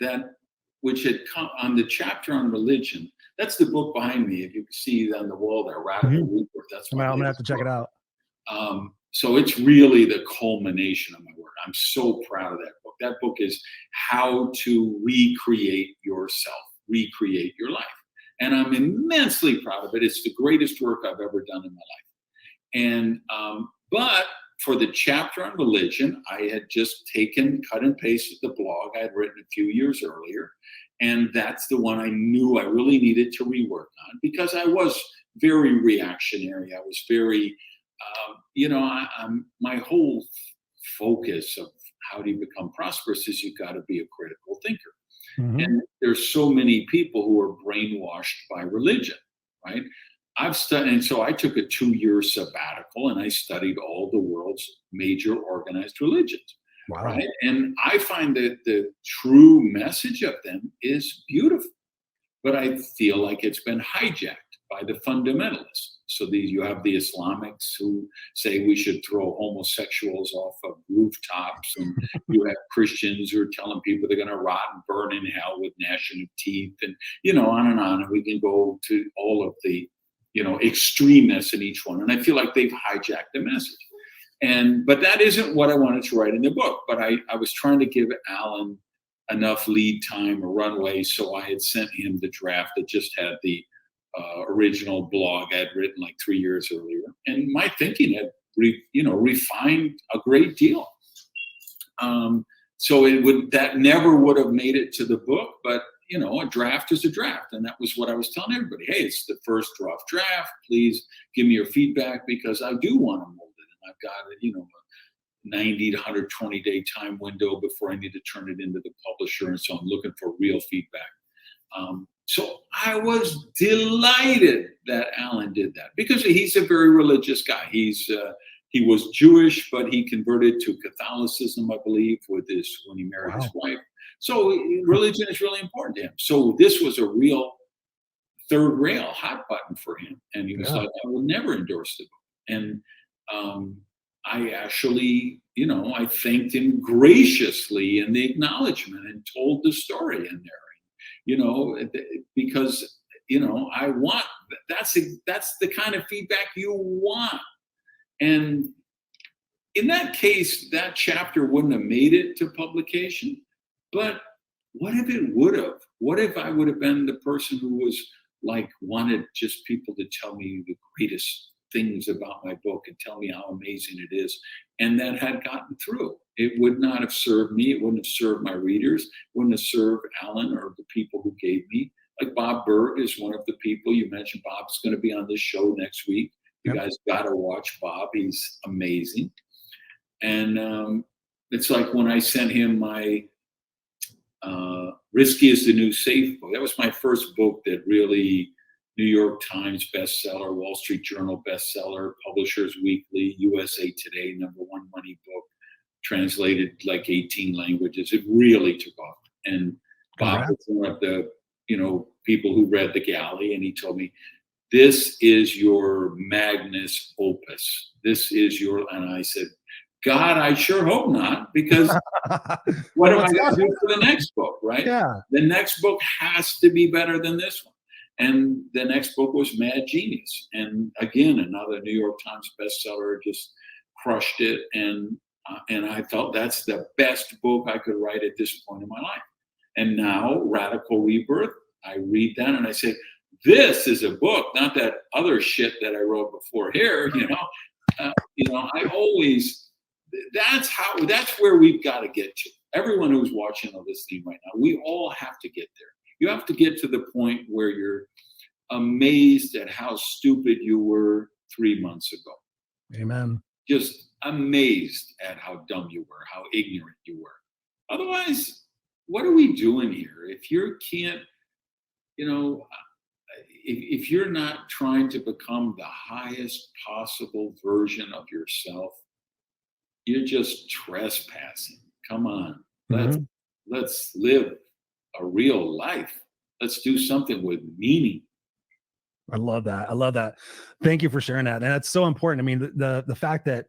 which had come on the chapter on religion. That's the book behind me. If you can see on the wall there, Radical Rebirth. That's I'm going to have to check it out. So it's really the culmination of my work. I'm so proud of that book. That book is how to recreate yourself, recreate your life. And I'm immensely proud of it. It's the greatest work I've ever done in my life. And, but for the chapter on religion, I had just cut and pasted the blog I had written a few years earlier. And that's the one I knew I really needed to rework on, because I was very reactionary. I was very, my whole focus of how do you become prosperous is you've got to be a critical thinker. Mhm. And there's so many people who are brainwashed by religion, right? I've studied, and so I took a 2-year sabbatical and I studied all the world's major organized religions. Wow. Right. And I find that the true message of them is beautiful, but I feel like it's been hijacked by the fundamentalists. So you have the Islamics who say we should throw homosexuals off of rooftops, and you have Christians who are telling people they're going to rot and burn in hell with gnashing of teeth, and on and on. And we can go to all of the extremists in each one. And I feel like they've hijacked the message. But that isn't what I wanted to write in the book. But I was trying to give Alan enough lead time or runway, so I had sent him the draft that just had the original blog I'd written like 3 years earlier, and my thinking had refined a great deal. So that never would have made it to the book, but a draft is a draft, and that was what I was telling everybody. Hey, it's the first rough draft. Please give me your feedback, because I do want to mold it, and I've got a 90 to 120 day time window before I need to turn it into the publisher, and so I'm looking for real feedback. So I was delighted that Alan did that, because he's a very religious guy. He was Jewish, but he converted to Catholicism, I believe, when he married his wife. So religion is really important to him. So this was a real third rail hot button for him. And he was like, I will never endorse the book. And I actually, I thanked him graciously in the acknowledgement and told the story in there, because, I want, that's the kind of feedback you want. And in that case, that chapter wouldn't have made it to publication. But what if it would have? What if I would have been the person who was wanted just people to tell me the greatest things about my book and tell me how amazing it is, and that had gotten through? It would not have served me. It wouldn't have served my readers. It wouldn't have served Alan or the people who gave me. Like Bob Berg is one of the people you mentioned. Bob's going to be on this show next week. You guys got to watch Bob. He's amazing. And it's like when I sent him my Risky is the New Safe book. That was my first book that really, New York Times bestseller, Wall Street Journal bestseller, Publishers Weekly, USA Today, #1 money book, translated like 18 languages. It really took off. And Bob was one of the, people who read The Galley, and he told me, this is your magnus opus. This is and I said, God, I sure hope not, because what am I going to do for the next book, right? Yeah. The next book has to be better than this one. And the next book was Mad Genius. And again, another New York Times bestseller, just crushed it. And I felt that's the best book I could write at this point in my life. And now Radical Rebirth, I read that and I say, this is a book, not that other shit that I wrote before here, I always, that's where we've got to get to. Everyone who's watching or listening right now, we all have to get there. You have to get to the point where you're amazed at how stupid you were 3 months ago. Amen. Just amazed at how dumb you were, how ignorant you were. Otherwise, what are we doing here? If you can't, if you're not trying to become the highest possible version of yourself, you're just trespassing. Come on, let's live a real life. Let's do something with meaning. I love that. I love that. Thank you for sharing that. And that's so important. I mean, the fact that,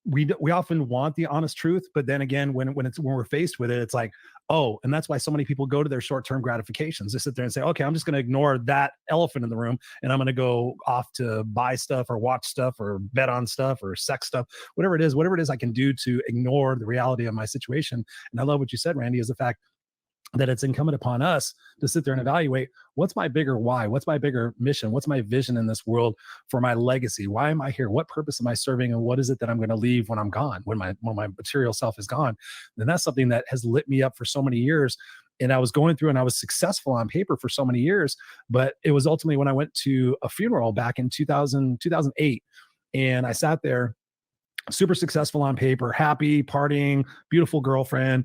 we often want the honest truth, but then again, when we're faced with it, it's like, oh, and that's why so many people go to their short-term gratifications. They sit there and say, okay, I'm just going to ignore that elephant in the room, and I'm going to go off to buy stuff or watch stuff or bet on stuff or sex stuff, whatever it is I can do to ignore the reality of my situation. And I love what you said, Randy, is the fact that it's incumbent upon us to sit there and evaluate, what's my bigger why? What's my bigger mission? What's my vision in this world for my legacy? Why am I here? What purpose am I serving? And what is it that I'm going to leave when I'm gone, when my material self is gone? Then that's something that has lit me up for so many years. And I was going through and I was successful on paper for so many years, but it was ultimately when I went to a funeral back in 2008, and I sat there super successful on paper, happy, partying, beautiful girlfriend,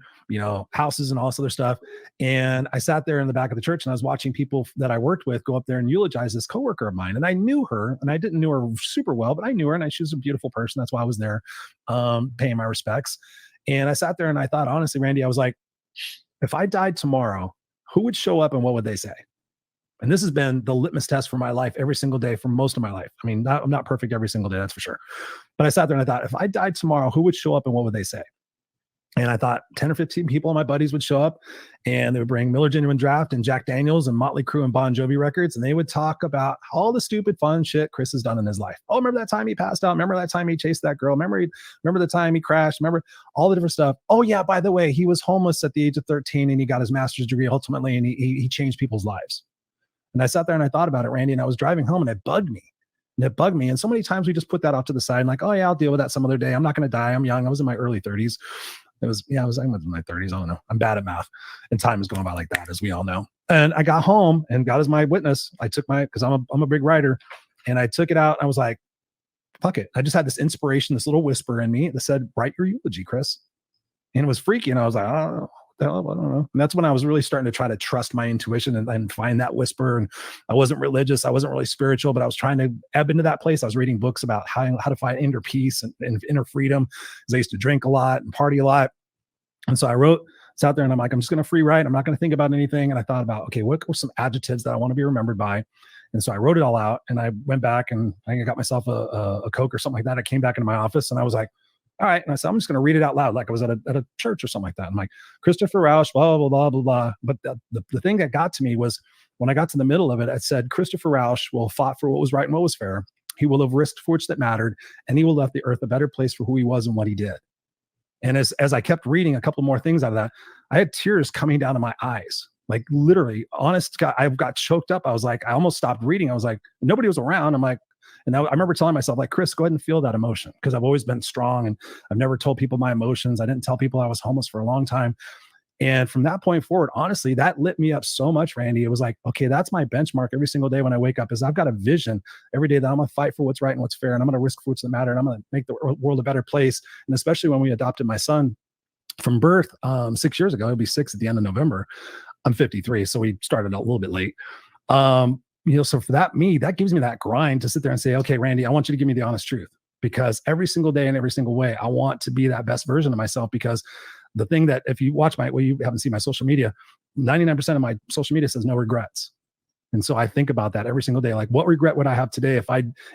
houses and all this other stuff. And I sat there in the back of the church and I was watching people that I worked with go up there and eulogize this coworker of mine. And I knew her, and I didn't know her super well, but I knew her, and she was a beautiful person. That's why I was there, paying my respects. And I sat there and I thought, honestly, Randy, I was like, if I died tomorrow, who would show up and what would they say? And this has been the litmus test for my life every single day for most of my life. I mean, I'm not perfect every single day, that's for sure. But I sat there and I thought, if I died tomorrow, who would show up and what would they say? And I thought 10 or 15 people, my buddies, would show up, and they would bring Miller Genuine Draft and Jack Daniels and Motley Crue and Bon Jovi records. And they would talk about all the stupid fun shit Chris has done in his life. Oh, remember that time he passed out? Remember that time he chased that girl? Remember the time he crashed? Remember all the different stuff? Oh yeah, by the way, he was homeless at the age of 13 and he got his master's degree ultimately, and he changed people's lives. And I sat there and I thought about it, Randy, and I was driving home and it bugged me. And so many times we just put that off to the side and like, oh yeah, I'll deal with that some other day. I'm not going to die. I'm young. I was in my early 30s. I was in my 30s. I don't know. I'm bad at math, and time is going by like that, as we all know. And I got home, and God is my witness. I took because I'm a big writer, and I took it out. I was like, fuck it. I just had this inspiration, this little whisper in me that said, write your eulogy, Chris. And it was freaky. And I was like, oh, I don't know. And that's when I was really starting to try to trust my intuition and find that whisper. And I wasn't religious. I wasn't really spiritual, but I was trying to ebb into that place. I was reading books about how to find inner peace and inner freedom, because I used to drink a lot and party a lot. And so I sat there and I'm like, I'm just going to free write. I'm not going to think about anything. And I thought about, okay, what were some adjectives that I want to be remembered by? And so I wrote it all out, and I went back and I got myself a Coke or something like that. I came back into my office and I was like, all right. And I said, I'm just going to read it out loud, like I was at a church or something like that. I'm like, Christopher Rausch, blah, blah, blah, blah, blah. But the thing that got to me was when I got to the middle of it, it said, Christopher Rausch will have fought for what was right and what was fair. He will have risked for which that mattered, and he will have left the earth a better place for who he was and what he did. And as I kept reading a couple more things out of that, I had tears coming down to my eyes. Like literally, honest God, I got choked up. I was like, I almost stopped reading. I was like, nobody was around. I'm like, and I remember telling myself, like, Chris, go ahead and feel that emotion, because I've always been strong and I've never told people my emotions. I didn't tell people I was homeless for a long time. And from that point forward, honestly, that lit me up so much, Randy. It was like, okay, that's my benchmark every single day when I wake up, is I've got a vision every day that I'm going to fight for what's right and what's fair. And I'm going to risk for what's that matter. And I'm going to make the world a better place. And especially when we adopted my son from birth 6 years ago, he'll be 6 at the end of November. I'm 53. So we started a little bit late. So for that gives me that grind to sit there and say, okay, Randy, I want you to give me the honest truth, because every single day in every single way, I want to be that best version of myself. Because the thing that, if you watch you haven't seen my social media, 99% of my social media says no regrets. And so I think about that every single day. Like, what regret would I have today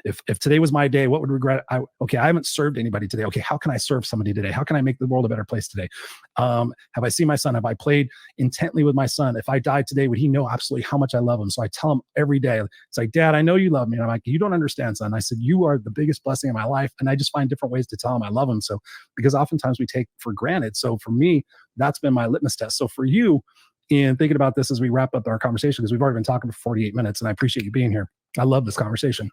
if today was my day? What would regret? I haven't served anybody today. Okay, how can I serve somebody today? How can I make the world a better place today? Have I seen my son? Have I played intently with my son? If I died today, would he know absolutely how much I love him? So I tell him every day, it's like, Dad, I know you love me. And I'm like, you don't understand, son. I said, you are the biggest blessing in my life. And I just find different ways to tell him I love him. So, because oftentimes we take for granted. So for me, that's been my litmus test. So for you, and thinking about this as we wrap up our conversation, because we've already been talking for 48 minutes, and I appreciate you being here. I love this conversation.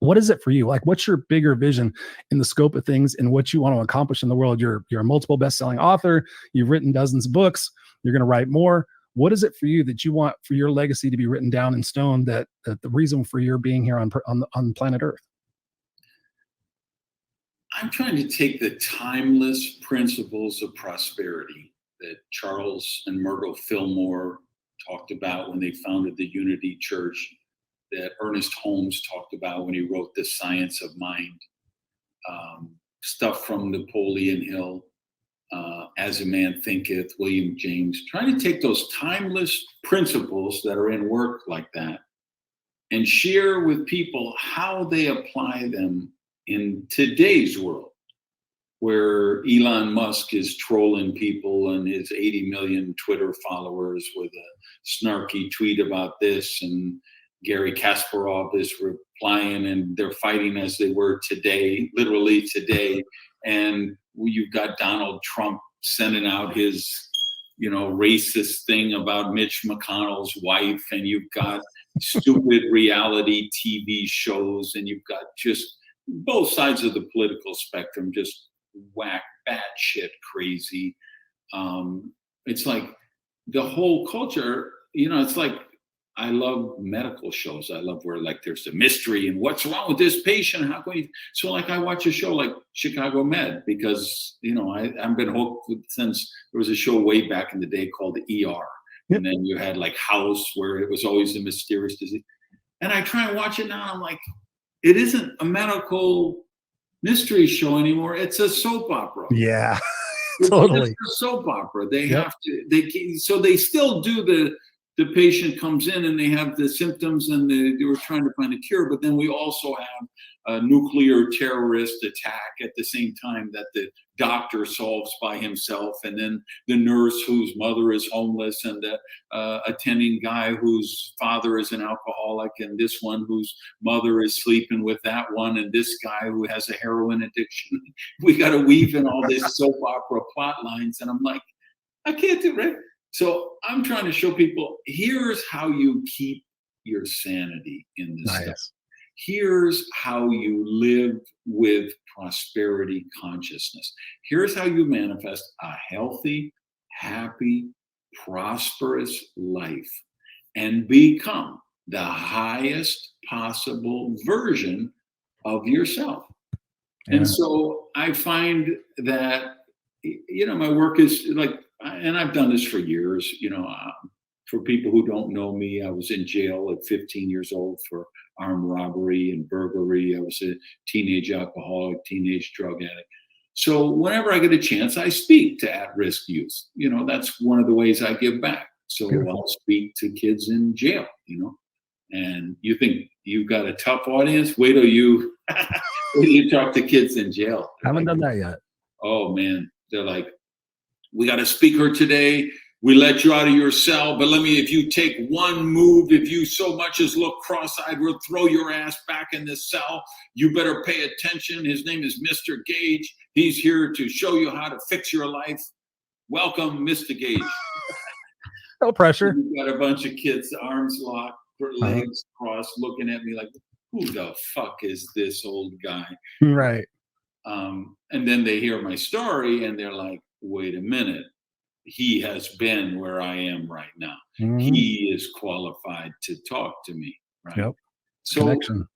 What is it for you? Like, what's your bigger vision in the scope of things and what you want to accomplish in the world? You're a multiple best-selling author. You've written dozens of books. You're going to write more. What is it for you that you want for your legacy to be written down in stone, that the reason for your being here on planet Earth? I'm trying to take the timeless principles of prosperity that Charles and Myrtle Fillmore talked about when they founded the Unity Church, that Ernest Holmes talked about when he wrote The Science of Mind, stuff from Napoleon Hill, As a Man Thinketh, William James, trying to take those timeless principles that are in work like that and share with people how they apply them in today's world, where Elon Musk is trolling people and his 80 million Twitter followers with a snarky tweet about this, and Gary Kasparov is replying, and they're fighting as they were today, literally today. And you've got Donald Trump sending out his, racist thing about Mitch McConnell's wife, and you've got stupid reality TV shows, and you've got just both sides of the political spectrum just whack batshit crazy. It's like the whole culture, it's like, I love medical shows. I love where like there's a mystery and what's wrong with this patient. How can we? So like I watch a show like Chicago Med because I've been hooked since there was a show way back in the day called the ER, and then you had like House where it was always a mysterious disease. And I try and watch it now. I'm like, it isn't a medical mystery show anymore. It's a soap opera. Yeah, totally. It's a soap opera. They have to. So they still do the patient comes in and they have the symptoms and they were trying to find a cure, but then we also have a nuclear terrorist attack at the same time that the doctor solves by himself, and then the nurse whose mother is homeless, and the attending guy whose father is an alcoholic, and this one whose mother is sleeping with that one, and this guy who has a heroin addiction. We got to weave in all this soap opera plot lines, and I'm like, I can't do it. So I'm trying to show people, here's how you keep your sanity in this stuff. Here's how you live with prosperity consciousness. Here's how you manifest a healthy, happy, prosperous life and become the highest possible version of yourself. Yeah. And so I find that, my work is like, and I've done this for years, for people who don't know me, I was in jail at 15 years old for armed robbery and burglary. I was a teenage alcoholic, teenage drug addict. So whenever I get a chance, I speak to at-risk youth. That's one of the ways I give back. So I'll speak to kids in jail, and you think you've got a tough audience? Wait till you talk to kids in jail. I haven't done that yet. Oh man, they're like, we got a speaker today. We let you out of your cell, but if you take one move, if you so much as look cross-eyed, we'll throw your ass back in this cell. You better pay attention. His name is Mr. Gage. He's here to show you how to fix your life. Welcome, Mr. Gage. No pressure. You got a bunch of kids, arms locked, legs crossed, looking at me like, who the fuck is this old guy? Right. And then they hear my story and they're like, wait a minute. He has been where I am right now. Mm-hmm. He is qualified to talk to me. Right. Yep. So connection.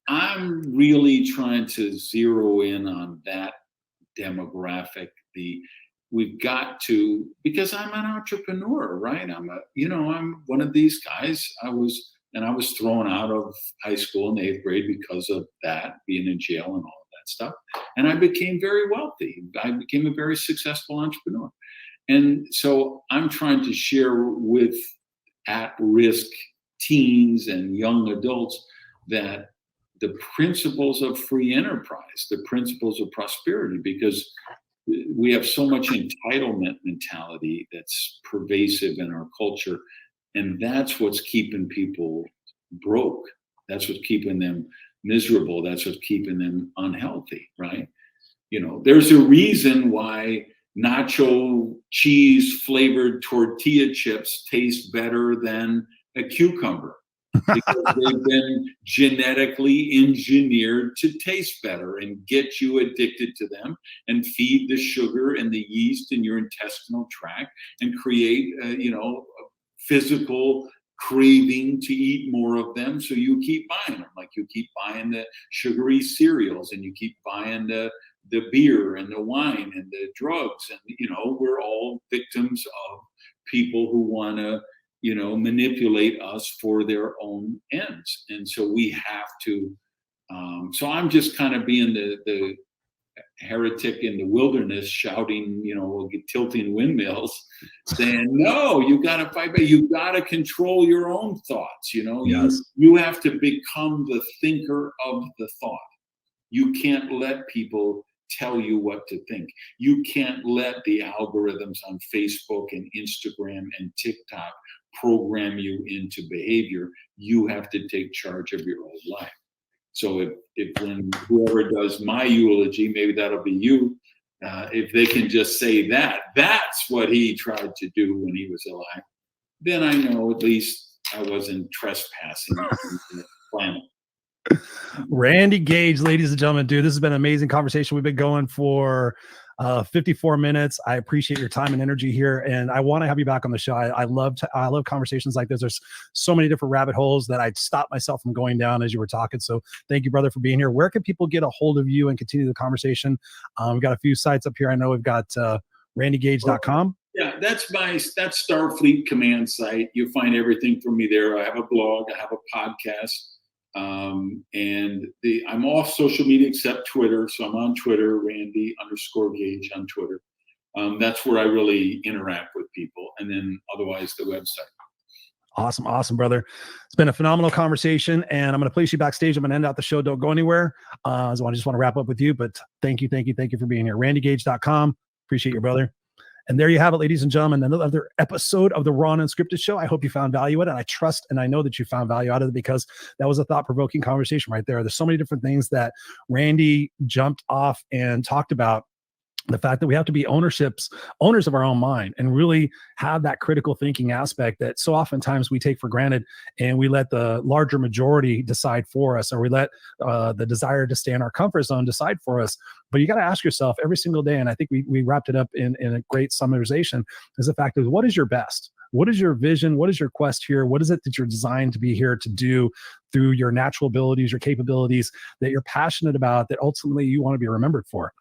I'm really trying to zero in on that demographic. We've got to, because I'm an entrepreneur, right? I'm one of these guys. I was thrown out of high school in the 8th grade because of that, being in jail and all of that stuff. And I became very wealthy. I became a very successful entrepreneur. And so I'm trying to share with at-risk teens and young adults that the principles of free enterprise, the principles of prosperity, because we have so much entitlement mentality that's pervasive in our culture. And that's what's keeping people broke. That's what's keeping them miserable. That's what's keeping them unhealthy, right? There's a reason why nacho cheese flavored tortilla chips taste better than a cucumber, because they've been genetically engineered to taste better and get you addicted to them and feed the sugar and the yeast in your intestinal tract and create a physical craving to eat more of them. So you keep buying them, like you keep buying the sugary cereals and you keep buying the beer and the wine and the drugs. And, we're all victims of people who want to, manipulate us for their own ends. And so we have to, so I'm just kind of being the heretic in the wilderness shouting, tilting windmills, saying, no, you got to fight back. You got to control your own thoughts. Yes. You have to become the thinker of the thought. You can't let people tell you what to think. You can't let the algorithms on Facebook and Instagram and TikTok program you into behavior. You have to take charge of your own life. So if when whoever does my eulogy, maybe that'll be you, if they can just say that's what he tried to do when he was alive, then I know at least I wasn't trespassing on the planet. Randy Gage, ladies and gentlemen, dude, this has been an amazing conversation. We've been going for 54 minutes. I appreciate your time and energy here, and I want to have you back on the show. I love conversations like this. There's so many different rabbit holes that I'd stop myself from going down as you were talking. So thank you, brother, for being here. Where can people get a hold of you and continue the conversation? We've got a few sites up here. I know we've got randygage.com. Yeah, that's Starfleet Command site. You'll find everything from me there. I have a blog. I have a podcast. And I'm off social media except Twitter. So I'm on Twitter, Randy_Gage on Twitter. That's where I really interact with people. And then otherwise the website. Awesome, brother. It's been a phenomenal conversation, and I'm going to place you backstage. I'm going to end out the show. Don't go anywhere. So I just want to wrap up with you, but thank you for being here. randygage.com. Appreciate you, brother. And there you have it, ladies and gentlemen, another episode of the Raw and Unscripted Show. I hope you found value in it. I trust and I know that you found value out of it, because that was a thought-provoking conversation right there. There's so many different things that Randy jumped off and talked about. The fact that we have to be owners of our own mind and really have that critical thinking aspect that so oftentimes we take for granted, and we let the larger majority decide for us, or we let the desire to stay in our comfort zone decide for us. But you got to ask yourself every single day, and I think we wrapped it up in a great summarization, is the fact of what is your best? What is your vision? What is your quest here? What is it that you're designed to be here to do through your natural abilities, your capabilities that you're passionate about, that ultimately you want to be remembered for?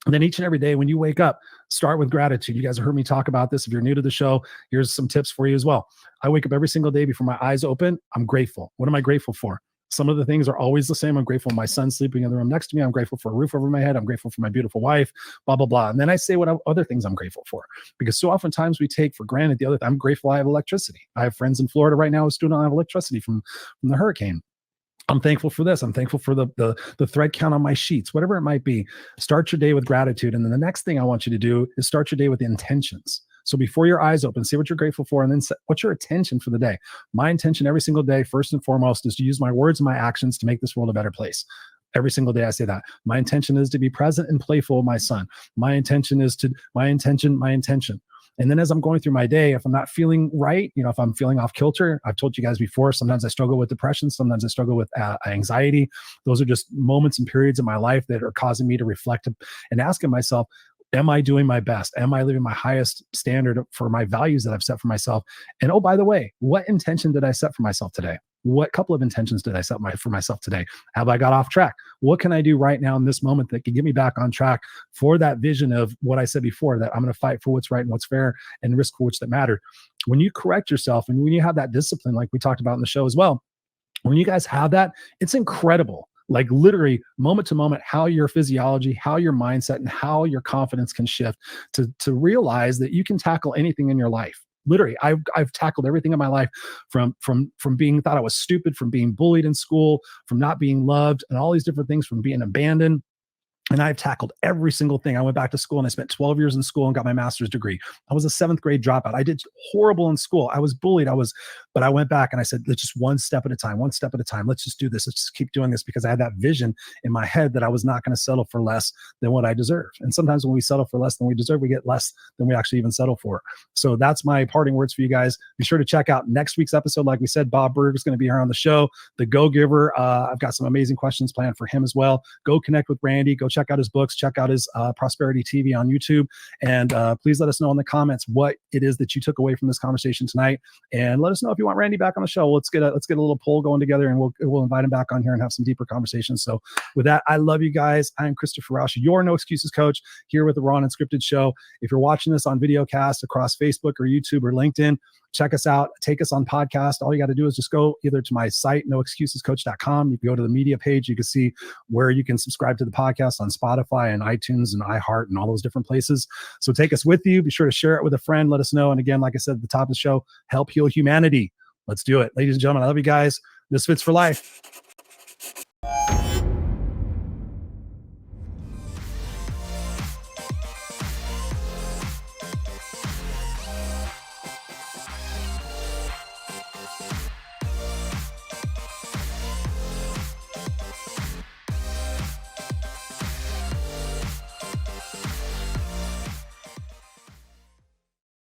And then each and every day when you wake up, start with gratitude. You guys have heard me talk about this. If you're new to the show, here's some tips for you as well. I wake up every single day before my eyes open. I'm grateful. What am I grateful for? Some of the things are always the same. I'm grateful for my son sleeping in the room next to me. I'm grateful for a roof over my head. I'm grateful for my beautiful wife, blah, blah, blah. And then I say what other things I'm grateful for, because so oftentimes we take for granted the other thing. I'm grateful I have electricity. I have friends in Florida right now who still don't have electricity from the hurricane. I'm thankful for this. I'm thankful for the thread count on my sheets, whatever it might be. Start your day with gratitude. And then the next thing I want you to do is start your day with intentions. So before your eyes open, see what you're grateful for, and then what's your intention for the day? My intention every single day, first and foremost, is to use my words and my actions to make this world a better place. Every single day I say that. My intention is to be present and playful with my son. My intention. And then as I'm going through my day, if I'm not feeling right, if I'm feeling off kilter, I've told you guys before, sometimes I struggle with depression. Sometimes I struggle with anxiety. Those are just moments and periods in my life that are causing me to reflect and asking myself, am I doing my best? Am I living my highest standard for my values that I've set for myself? And oh, by the way, what intention did I set for myself today? What couple of intentions did I set for myself today? Have I got off track? What can I do right now in this moment that can get me back on track for that vision of what I said before, that I'm going to fight for what's right and what's fair and risk for which that matter? When you correct yourself and when you have that discipline, like we talked about in the show as well, when you guys have that, it's incredible. Like literally moment to moment, how your physiology, how your mindset, and how your confidence can shift to realize that you can tackle anything in your life. Literally, I've tackled everything in my life from being thought I was stupid, from being bullied in school, from not being loved, and all these different things, from being abandoned. And I've tackled every single thing. I went back to school and I spent 12 years in school and got my master's degree. I was a 7th grade dropout. I did horrible in school. I was bullied. But I went back and I said, let's just one step at a time. Let's just do this. Let's just keep doing this, because I had that vision in my head that I was not going to settle for less than what I deserve. And sometimes when we settle for less than we deserve, we get less than we actually even settle for. So that's my parting words for you guys. Be sure to check out next week's episode. Like we said, Bob Berg is going to be here on the show. The Go Giver. I've got some amazing questions planned for him as well. Go connect with Randy. Go check out his books, check out his Prosperity TV on YouTube, and please let us know in the comments what it is that you took away from this conversation tonight, and let us know if you want Randy back on the show. Let's get a little poll going together, and we'll invite him back on here and have some deeper conversations. So with that, I love you guys. I'm Christopher Rausch, your No Excuses coach, here with the Raw and Unscripted Show. If you're watching this on videocast across Facebook or YouTube or LinkedIn, check us out. Take us on podcast. All you got to do is just go either to my site, noexcusescoach.com. You can go to the media page. You can see where you can subscribe to the podcast on Spotify and iTunes and iHeart and all those different places. So take us with you. Be sure to share it with a friend. Let us know. And again, like I said at the top of the show, help heal humanity. Let's do it. Ladies and gentlemen, I love you guys. Misfits for life.